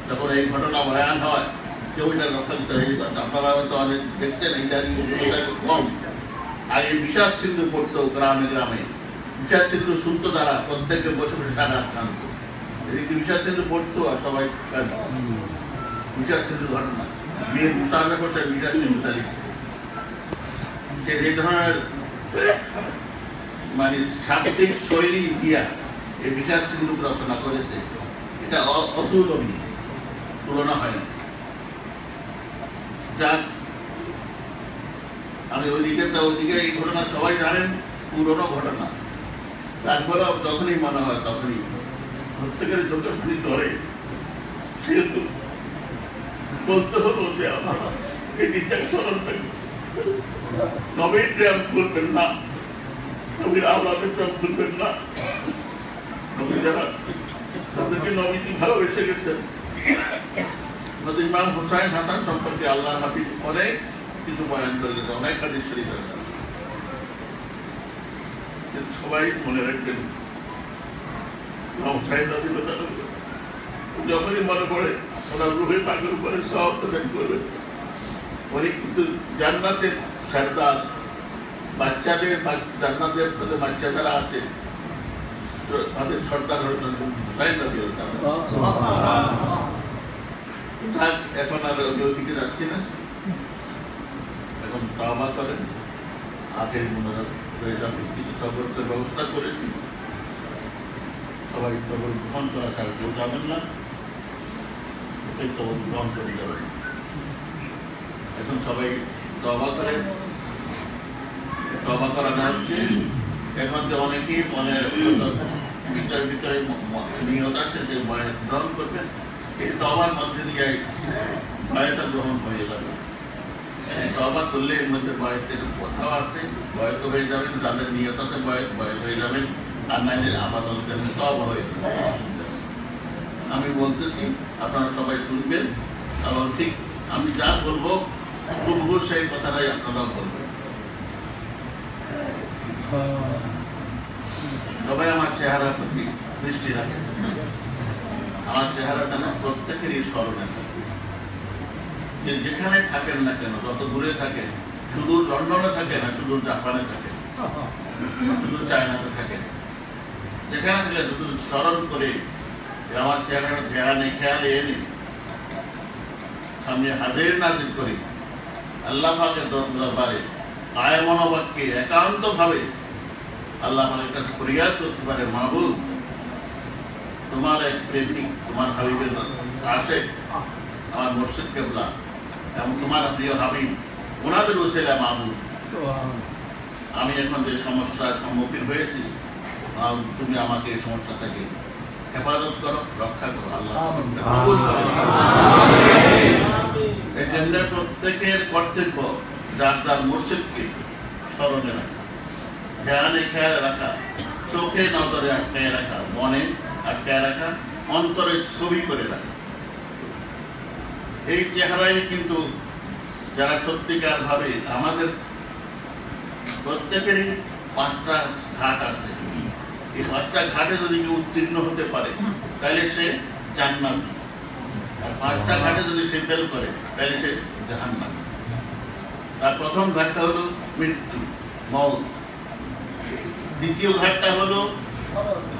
যখন এই ঘটনা বয়ান হয়। কেউ এটা রক্ষা দিতে হয়। আপনারা হয়তো অনেক দেখছেন, এইটা কম আগে বিষাদ সিন্ধু পড়তো গ্রামে গ্রামে, বিষাদ সিন্ধু শুনতো তারা, প্রত্যেকে বসে বসে সারা কান্ত। এদিকে বিষাদ সিন্ধু পড়তো আর সবাই বিষাদ সিন্ধু ঘটনা মেয়ে মুসাফে বসে বিষাদ সিন্ধু চালিয়েছে। সে এই ধরনের মানে শাব্দিক শৈলী দিয়া এই বিষাদ সিন্ধু রচনা করেছে, এটা অতুলনীয়, তুলনা হয় না। যার আমি ওইদিকে এই ঘটনা সবাই জানেন, পুরনো ঘটনা। তারপরেও যখনই মনে হয় তখনই প্রত্যেকের চোখের পানি ধরে। সেহেতু বলতে হলো যে আপনারা এই দিকটা স্মরণ করেন, নবীর প্রেম করবেন না, নবীর আল্লাহের প্রেম করবেন না। নবী যারা তাদেরকে নবীজি ভালোবেসে গেছেন। ইমাম হুসাইন হাসান সম্পর্কে আল্লাহ হাফিজ অনেক কিছু বয়ান করে গেছে, অনেক হাদিস শরীফ আছে। সবাই মনে রাখবেন, যখনই মনে পড়ে ওনার রূহে পাকের উপরে সব করবে। উনি কিন্তু জান্নাতের সরদার, বাচ্চাদের জান্নাতের বাচ্চা যারা আছে তাদের সরদার হলেন হুসাইন রাদিয়াল্লাহু তাআলা। এখন আর ওদিকে যাচ্ছি না, এখন তাওবা করেন, আগের মনোরথ হয়ে যাবে। কিছু সবরের ব্যবস্থা করেছি, সবাই সবর গ্রহণ করা ছাড়া কেউ যাবেন না, ওই সবর গ্রহণ করে যাবেন। এখন সবাই তওবা করেন, তওবা করা না হচ্ছে। এখন যে অনেকেই মনে ভিতরে ভিতরে নিয়ত আছে যে বয়াত গ্রহণ করবেন, এই তওবার মধ্যে দিয়ে বয়াতটা গ্রহণ হয়ে যাবে। তওবা করলে এর মধ্যে বয়াতের কথাও আছে, বয়াত হয়ে যাবেন, যাদের নিয়ত আছে বয়াত হয়ে যাবেন। আর নাইলে আপাতত সব হয়ে আমি বলতেছি, আপনারা সবাই শুনবেন এবং ঠিক আমি যা বলবো তবুও সেই কথাটাই আপনারা বলবেন। সবাই আমার চেহারার প্রতি দৃষ্টি রাখেন। আমার চেহারাটা না প্রত্যেকেরই স্মরণে থাকে। যে যেখানে থাকেন না কেন, যত দূরে থাকেন, শুধু লন্ডনে থাকে না, শুধু জাপানে থাকে, শুধু চায়নাতে থাকে, যেখানে থাকলে শুধু স্মরণ করে আমার চেহারাটা ধ্যানে খেয়ালে এনে আমি হাজির নাজির করি আল্লাহ পাকের দরবারে আয় মনোবাক্যে একান্ত ভাবে আল্লাহ পাকের কাছে ফরিয়াদ করতে পারে, মাহবুব তোমার এক প্রেমিক, তোমার হাবিবের আশেক, আমার মুর্শিদ কেবলা এবং তোমার প্রিয় হাবিব, ওনাদের উসিলা মাহবুব আমি এখন যে সমস্যার সম্মুখীন হয়েছি, তুমি আমাকে এই সমস্যা থেকে হেফাজত করো, রক্ষা করো। আল্লাহ এই জন্য প্রত্যেকের কর্তব্য যার যার মুর্শিদকে স্মরণে রাখা, ধ্যানে খেয়াল রাখা, চোখে নজরে আটকায় রাখা, মনে আটকায় রাখা, অন্তরে ছবি করে রাখা। এই চেহারাই কিন্তু যারা সত্যিকার ভাবে, আমাদের প্রত্যেকেরই 5টা ঘাট আছে, এই 5টা ঘাটে যদি কেউ উত্তীর্ণ হতে পারে তাহলে সে জান্নাতি, আর 5টা ঘাটে যদি সে ফেল করে তাহলে সে জাহান্নামী। তার প্রথম ঘাটটা হলো মৃত্যু, মওত। দ্বিতীয় ঘাটটা হলো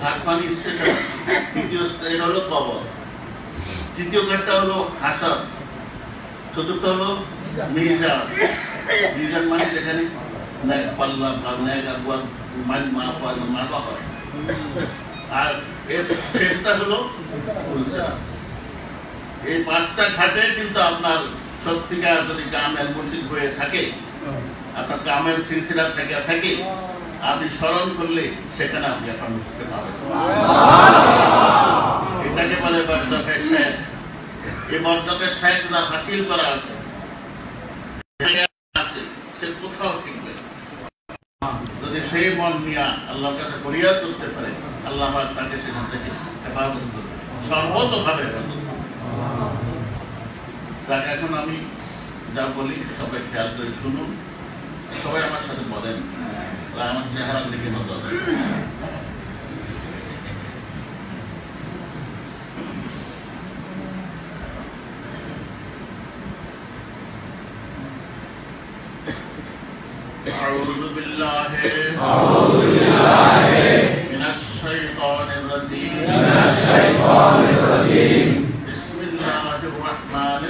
ঘাট মানে স্টেশন, দ্বিতীয় স্টেশন হলো কবর। তৃতীয় ঘাটটা হলো হাসর, চতুর্থ হলো মিজান। মিজান মানে যেখানে পাল্লা বা মাপা হয়। আর এর শেষটা হলো এই 5টা ঘাটে কিন্তু আপনার সত্যিকার যদি কামেল মুর্শিদ হয়ে থাকে, আপনার কামেল সিলসিলা থাকে, আপনি স্মরণ করলে সেখানে আপনি আপনার মুর্শিদকে পাবেন। এটাকে বলে বর্জকের শেখ। এই বর্জকের শেখ যার হাসিল করা আছে সে কোথাও শিখবে। যদি সেই মন নিয়ে আল্লাহর কাছে ফরিয়াদ করতে পারে, আল্লাহ তাকে সেখান থেকে হেফাজত করবে, সর্বতভাবে হেফাজত করবে। তাকে এখন আমি যা বলি সবাই খেয়াল করে শুনুন, সবাই আমার সাথে বলেন, আমার চেহারার দিকে নজর। أعوذ بالله من الشيطان الرجيم بسم الله الرحمن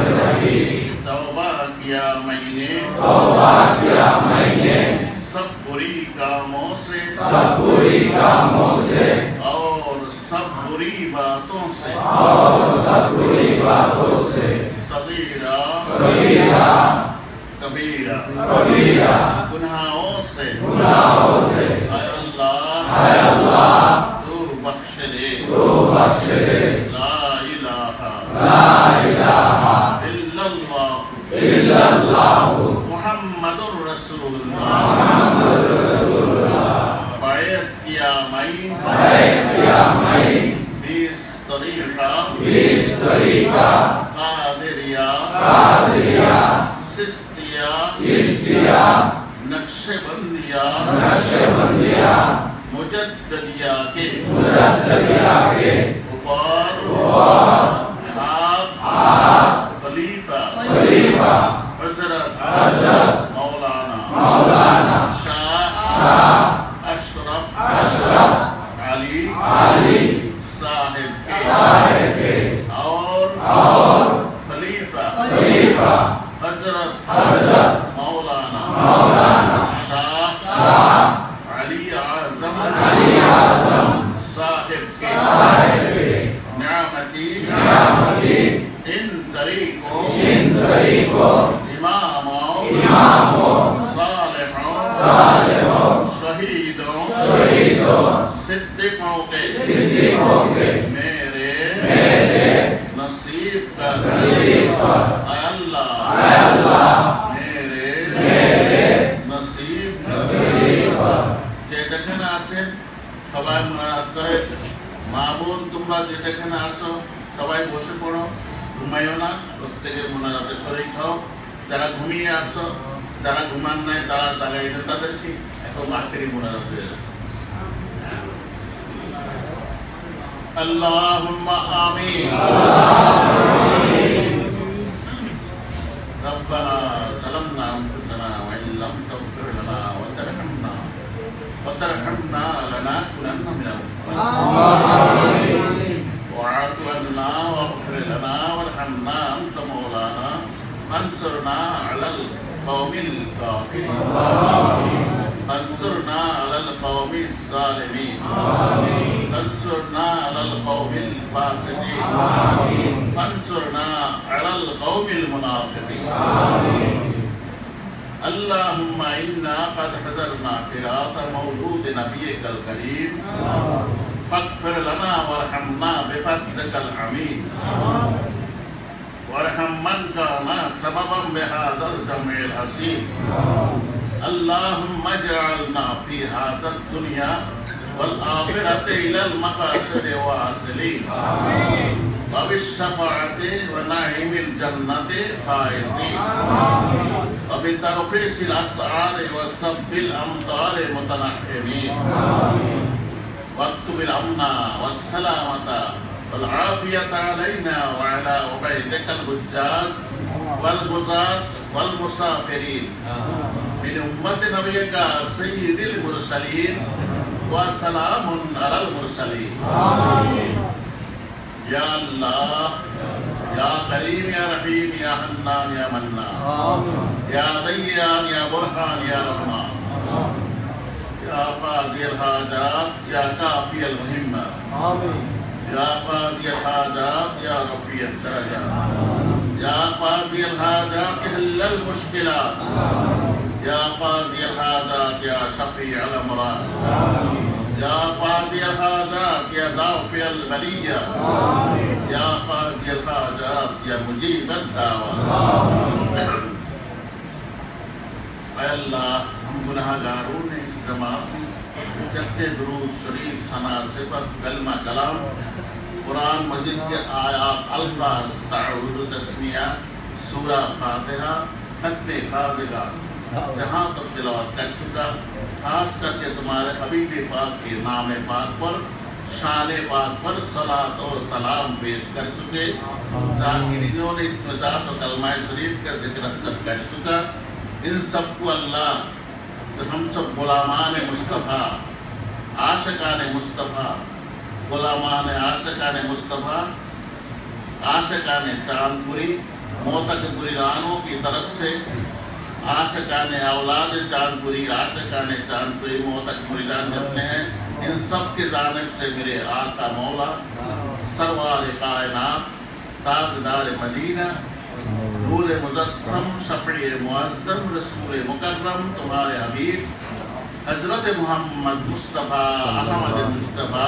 الرحيم तौबा किया मैंने सब बुरी कामों से और सब बुरी बातों से सगीरा कबीरा गुनाहों से हाय अल्लाह तू बख्श दे ला इलाहा इल्लल्लाह मुहम्मदुर रसूलुल्लाह बैत किया मैं बीस तरीका कादिरिया सिस्तिया नक्शबंदिया मुजद्ददिया के ऊपर खलीफा हजरत मौलाना शाह अशरफ अली साहिब और खलीफा हजरत मौलाना शाह अली आज़म साहिब नियामती इन तरीकों इमामों सालिहों शहीदों सिद्दीकों के मेरे नसीब कर अल्लाह मेरे नसीब যেখানে আসো সবাই বসে পড়ো, ঘুমাইও না, প্রত্যেকে মোনাজাতে শরীক হও। যারা ঘুমিয়ে আসো, যারা ঘুমান নাই তারা দাঁড়াইছে, তাদের ঠিক এখন আখেরি মোনাজাত হয়ে যাচ্ছে। আল্লাহুম্মা আমিন। ربنا ظلمنا أنفسنا وإن لم تغفر لنا وترحمنا لنكونن من الخاسرين. واعف عنا واغفر لنا وارحمنا أنت مولانا فانصرنا على القوم الكافرين. انصرنا على القوم الظالمين. انصرنا على القوم الفاسقين. انصرنا على القوم المنافقين. اللهم إنا قد حضرنا قراءة مولود نبيك الكريم فاغفر لنا وارحمنا بفضلك العميم. وارحم من كان سببا بهذا الجمع العظيم. اللهم اجعلنا في هذا الدنيا والآخرة إلى المقاصد واصلين. وبالشفاعة ونعيم الجنة فائزين. وبترخيص الأسعار وسب الأمطار متنعمين. واكتب الأمن والسلامة والعافية علينا وعلى عبيدك الحجاج والغزاة والمسافرين من أمة نبيك سيد المرسلين وسلام على المرسلين. يا الله يا كريم يا رحيم يا حنان يا منان يا ديان يا برهان يا رحمن يا قاضي الحاجات يا كافي المهمة يا قاضي الحاجات يا رفيع الدرجات يا قاضي الحاجات حل المشكلات يا قاضي الحاجات يا شفيع الأمراض يا قاضي الحاجات يا دافع البلية يا قاضي الحاجات يا مجيب الدعوة. ऐ अल्लाह, हम गुनाहगारों ने इस जमात में जस्ते दुरूद शरीफ सना सिफत कलमा कलाम कुरान मजिद के आयात अल्फाज ताउद तस्मिया सूरा फातिहा खत्मे फातिहा जहाँ तक तिलावत कर चुका, खास करके तुम्हारे हबीब पाक के नाम पाक पर शान पाक पर सलात और सलाम पेश कर चुके। जाकिरीनों ने इस मजात और कलमा शरीफ का जिक्र कर चुका। इन सबको अल्लाह हम सब गुलामान मुस्तफ़ा आशिकान मुस्तफ़ा गुलामान आशिकान मुस्तफ़ा आशिकान चांदपुरी मोतकपुरी रानों की तरफ से आशिकान औलाद चांदपुरी आशिकान चांदपुरी मोतक मुरीदान जितने हैं, इन सब की जानिब से मेरे आका मौला सरवार कायनात ताजदार मदीना नूर मुजस्सम शफ़ी मुअज़्ज़म रसूल मुकर्रम तुम्हारे हबीब हजरत मोहम्मद मुस्तफ़ा अहमद मुस्तफ़ा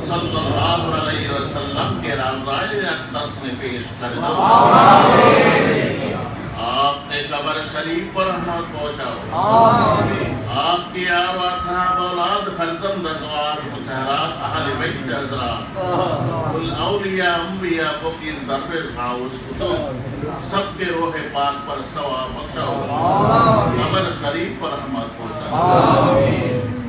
सल्लल्लाहु अलैहि वसल्लम के रज़ाए अक़दस में पेश कर दो। आपने कब्र शरीफ पर रहमत पहुँचाओ। आपकी आवाज़ साहब औलाद फर्जंद अज़वाज मुतहरात अहले बैत हज़रात कुल औलिया अंबिया फ़कीर दरवेश गाउस कुतुब सबके रोहे पाक पर सवाब बख्शाओ। कब्र शरीफ पर रहमत पहुँचाओ।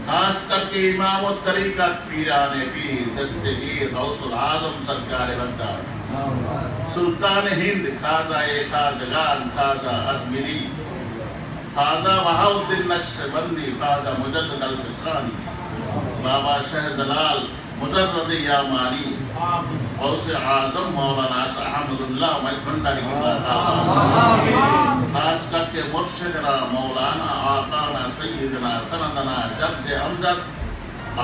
खास करके इमाम तरीक़त पीराने पीर दस्तगीर गौसुल आज़म सरकार बंदार सुल्तान हिंद खाजा खाजगान खाजा अजमेरी खाजा वहाउद्दीन नक्शबंदी खाजा मुजद्दिद अल-फिसानी बाबा शहदलाल मुजर्रद यामानी गौसे आज़म मौलाना अहमदुल्लाह भंडारी खास करके मुर्शिदना मौलाना आकाना सय्यदना सनदना जद्द अमजद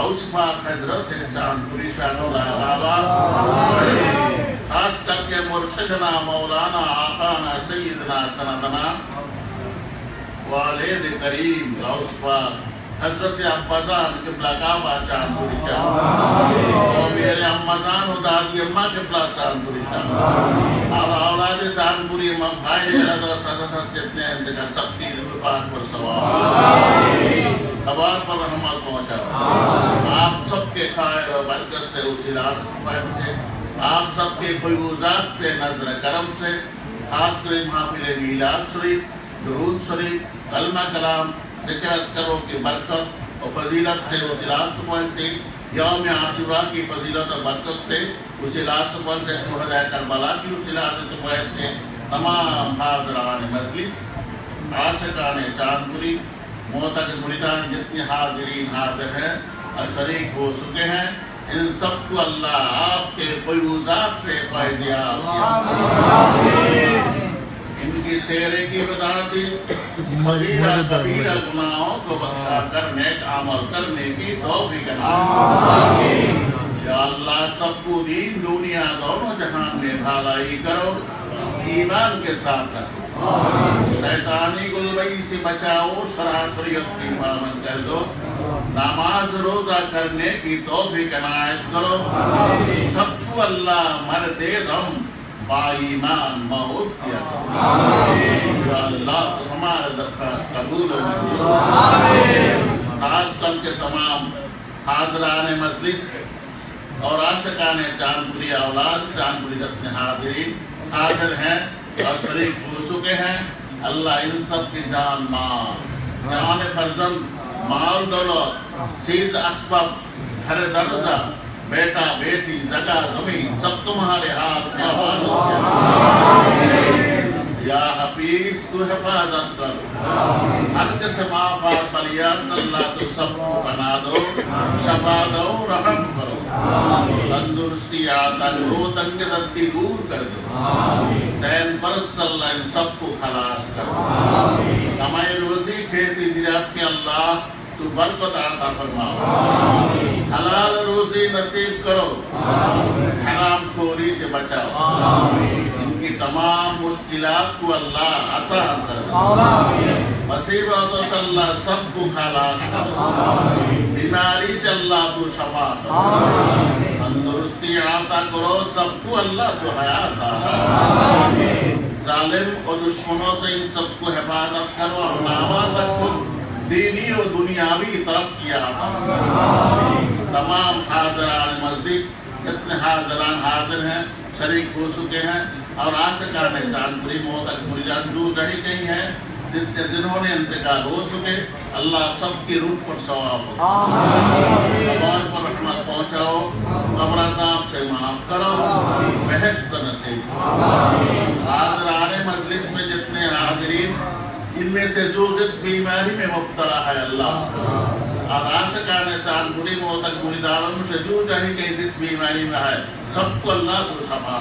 औसफा हजरत चांदपुरी शाह खास करके मुर्शिदना मौलाना आकाना सय्यदना सनदना वालिद करीम औसफा हजरत अब्बाजान किबला काबा चांदपुरी शाह और मेरे अम्माजान और दादी अम्मा किबला चांदपुरी शाह और औलाद चांदपुरी भाई जितने हैं इनका सबकी पाक पर सवार पर रहमत पहुँचाओ। आप सब सबके खैर और बरकत से, उसी रात से, आप सबके फयूज़ात से, नजर करम से, खासकर महफिल मीलाद शरीफ, दुरूद शरीफ, कलमा कलाम, जिक्र अज़कारों की बरकत और फजीलत से, उसी रात से, यौम आशूरा की फजीलत और बरकत से, उसी रात से, शुहदाए करबला की उसी रात से, तमाम हाज़िरान मजलिस, आशिकान चांदपुरी, मोहतरम मुरीदान जितने हाजिरीन हाजिर हैं और शरीक हो चुके हैं, इन सबको अल्लाह आपके फयूज़ात से फ़ैज़याब इनकी शेरे की बदाती सगीरा कबीरा गुनाहों को बख्शा कर नेक अमल करने की तौफीक या अल्लाह सबको दीन दुनिया दोनों जहान में भलाई करो, ईमान के साथ रखो, शैतानी गुलबई से बचाओ, शराशरियत की पाबंद कर दो, नमाज रोजा करने की तौफीक इनायत करो, सबको अल्लाह मरते दम बाईमान मौत किया करो। अल्लाह तो हमारा दरख्वास्त कबूल हो। खासकर के तमाम हाज़िरान मजलिस और आशिकाने चांदपुरी औलाद, चांदपुरी रत्न हाजिरीन हाजिर हैं और शरीक हो चुके हैं। अल्लाह इन सब की जान माल, जान फर्जंद, माल दौलत, चीज असबाब, घर दर्जा, बेटा बेटी, जगह जमीन सब तुम्हारे हाथ में या हफीज तू हिफाजत कर, हर किस्म आफत बलिया सल्ला तो सबको बना दो, शफा दो, रहम करो, तंदुरुस्ती आता लो, तंग दस्ती दूर कर दो, तैन पर सल्ला इन सबको खलास कर, कमाई रोजी खेती जिरात में अल्लाह तू बरकत आता फरमाओ, हलाल रोजी नसीब करो, हराम खोरी से बचाओ, इनकी तमाम मुश्किलात को अल्लाह आसान कर दो, मुसीबतों से अल्लाह सबको खलास कर, बीमारी से अल्लाह तू शफा करो, तंदुरुस्ती आता करो, सबको अल्लाह तू हयात आता, जालिम और दुश्मनों से इन सबको हिफाजत करो, नामा रखो, दीनी और दुनियावी तरक्कियां तमाम हाज़िरान मस्जिद जितने हाज़िरान हाजिर हैं, शरीक हो चुके हैं और आशिकाने चांदपुरी मोहतरम मुरीदान दूर रही गई हैं, जिन्होंने इंतकाल हो चुके, अल्लाह सबकी रूह पर सवाब हो, समाज पर रहमत पहुँचाओ, कब्रदाब से माफ करो, बहश्त नसीब। हाज़िरान मजलिस में जितने हाजिरीन, इनमें से जो जिस बीमारी में मुब्तला है अल्लाह, और आशिकाने चांदपुरी मोहतरम मुरीदानों में से जो चाहे कहीं जिस बीमारी में है, सबको अल्लाह को शफा,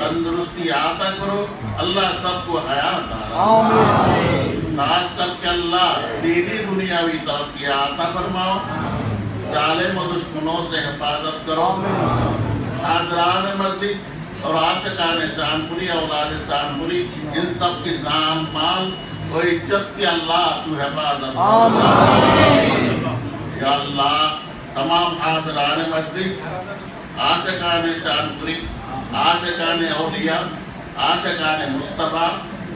तंदुरुस्ती आता करो, अल्लाह सबको हयात खास करके अल्लाह दीनी दुनियावी तरक्की आता फरमाओ, जालिम और दुश्मनों से हिफाजत करो, हाज़िरान मजलिस और आशिकाने चांदपुरी औलाद चांदपुरी इन सब की जान माल और इज्जत की अल्लाह तू हिफाजत या अल्लाह। तमाम हाज़िरान मजलिस, आशिकाने चांदपुरी, आशिकाने औलिया, आशिकाने मुस्तफा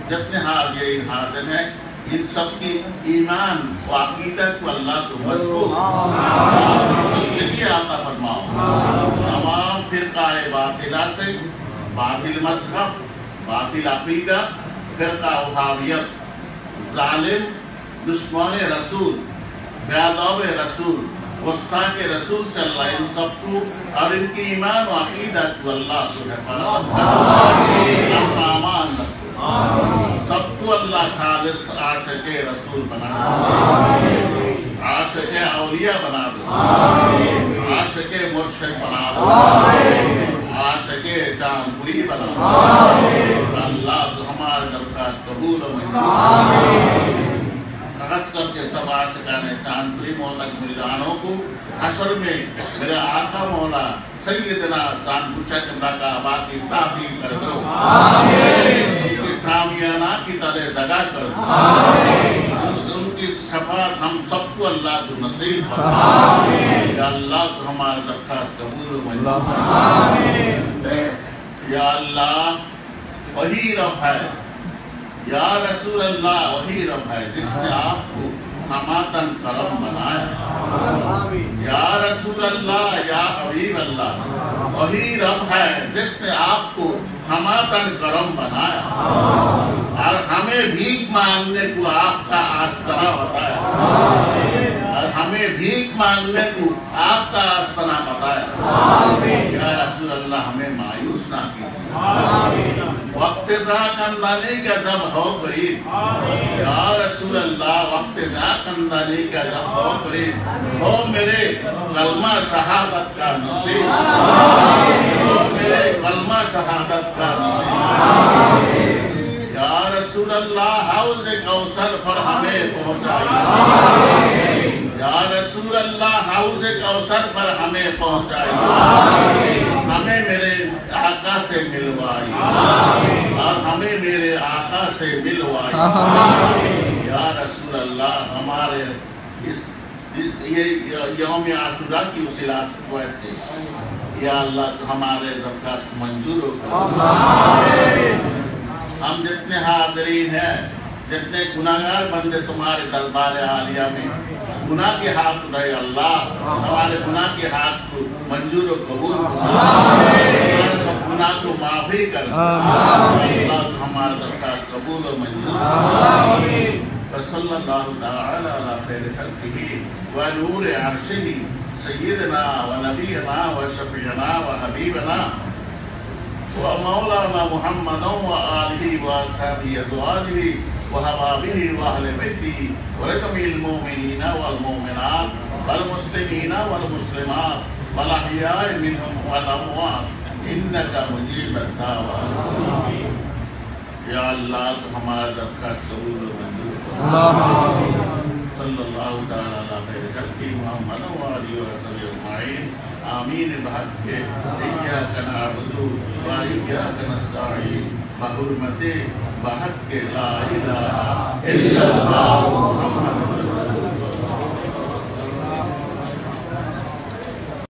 जितने हाजिरीन हाजिर हैं, इन सब की ईमान व अकीदत को अल्लाह तो मजबूत आता फरमाओ, तमाम फिरकाए बातिला से, बातिल मज़हब, बातिल अक़ीदा, फिरका वहाबियत, जालिम, दुश्मन रसूल, बेअदब रसूल, गुस्ताखे रसूल से अल्लाह इन सबको और इनकी ईमान व अक़ीदत को अल्लाह सुब्हानहू व तआला सबको अल्लाह खालिस आशिक़े रसूल बना दो, आशिक़े औलिया बना दो, आशिक़े मुर्शिद बना दो, आशिक़े चांदपुरी बना दो। अल्लाह तो हमारे दरख्वास्त कबूल और मंजूर। खास करके सब आशिक़ाने चांदपुरी मोहतरम मुरीदानों को हशर में मेरे आका मौला सैयदना चांदपुर चक्रा का बाकी साथी कर दो, उनकी सामियाना की तरह जगह कर दो, उनकी शफाअत हम सबको अल्लाह को नसीब फरमाए या अल्लाह तो हमारा दरख्वास्त कबूल या अल्लाह। वही रब है या रसूल अल्लाह, वही रब है जिसने आपको हमातन करम बनाया। या रसूल अल्लाह, या हबीब अल्लाह, वही रब है जिसने आपको हमातन करम बनाया और हमें भीख मांगने को आपका आस्तना बताया, और हमें भीख मांगने को आपका आस्तना बताया। या रसूल अल्लाह, हमें मायूस ना कीजिए, वक्त कंदाने का जब हो करीब। या रसूल अल्लाह, वक्त कंदाने का जब हो करीब, हो मेरे कलमा शहादत का नसीब, हो मेरे कलमा शहादत का नसीब। या रसूल अल्लाह, हौज़ कौसर पर हमें पहुँचाइए। या रसूल अल्लाह, हौज़ कौसर पर हमें पहुँचाइए, हमें मेरे आका से मिलवाइए और हमें मेरे आका से मिलवाइए। या रसूल अल्लाह, हमारे ये यौम आशूरा की उसी रात को थे। या अल्लाह, हमारे दरखास्त मंजूर हो। हम जितने हाज़रीन हैं, जितने गुनाहगार बंदे तुम्हारे दरबार आलिया में गुनाह के हाथ उठाए, अल्लाह हमारे गुनाह के हाथ को मंजूर और कबूल कर, सब गुनाह को माफी कर, अल्लाह हमारा दरखास्त कबूल और मंजूर। सल्लल्लाहु तआला अला खैर खल्क़िही व नूर अर्शिही सय्यिदना व नबीना व शफीअना व हबीबना व मौलाना मुहम्मद व आलिही व असहाबिही अज़वाजिही व हबाबिही व अहले बैतिही व रकमिल मुमिनीना वल मुमिनात वल मुस्लिमीना वल मुस्लिमात वल अहयाइ मिनहुम वल अमवात इन्नका मुजीबुद दाअवात। या अल्लाह, तो हमारा दरखास्त कबूल और मंजूर कर। सल्लल्लाहु तआला अला खैर खल्क़िही मुहम्मद व आलिहि व सल्लम अजमईन। आमीन। बहक़ इय्याका नअबुदु व इय्याका नस्तईन। बहुर्मते बहक़ ला इलाहा इल्लल्लाह।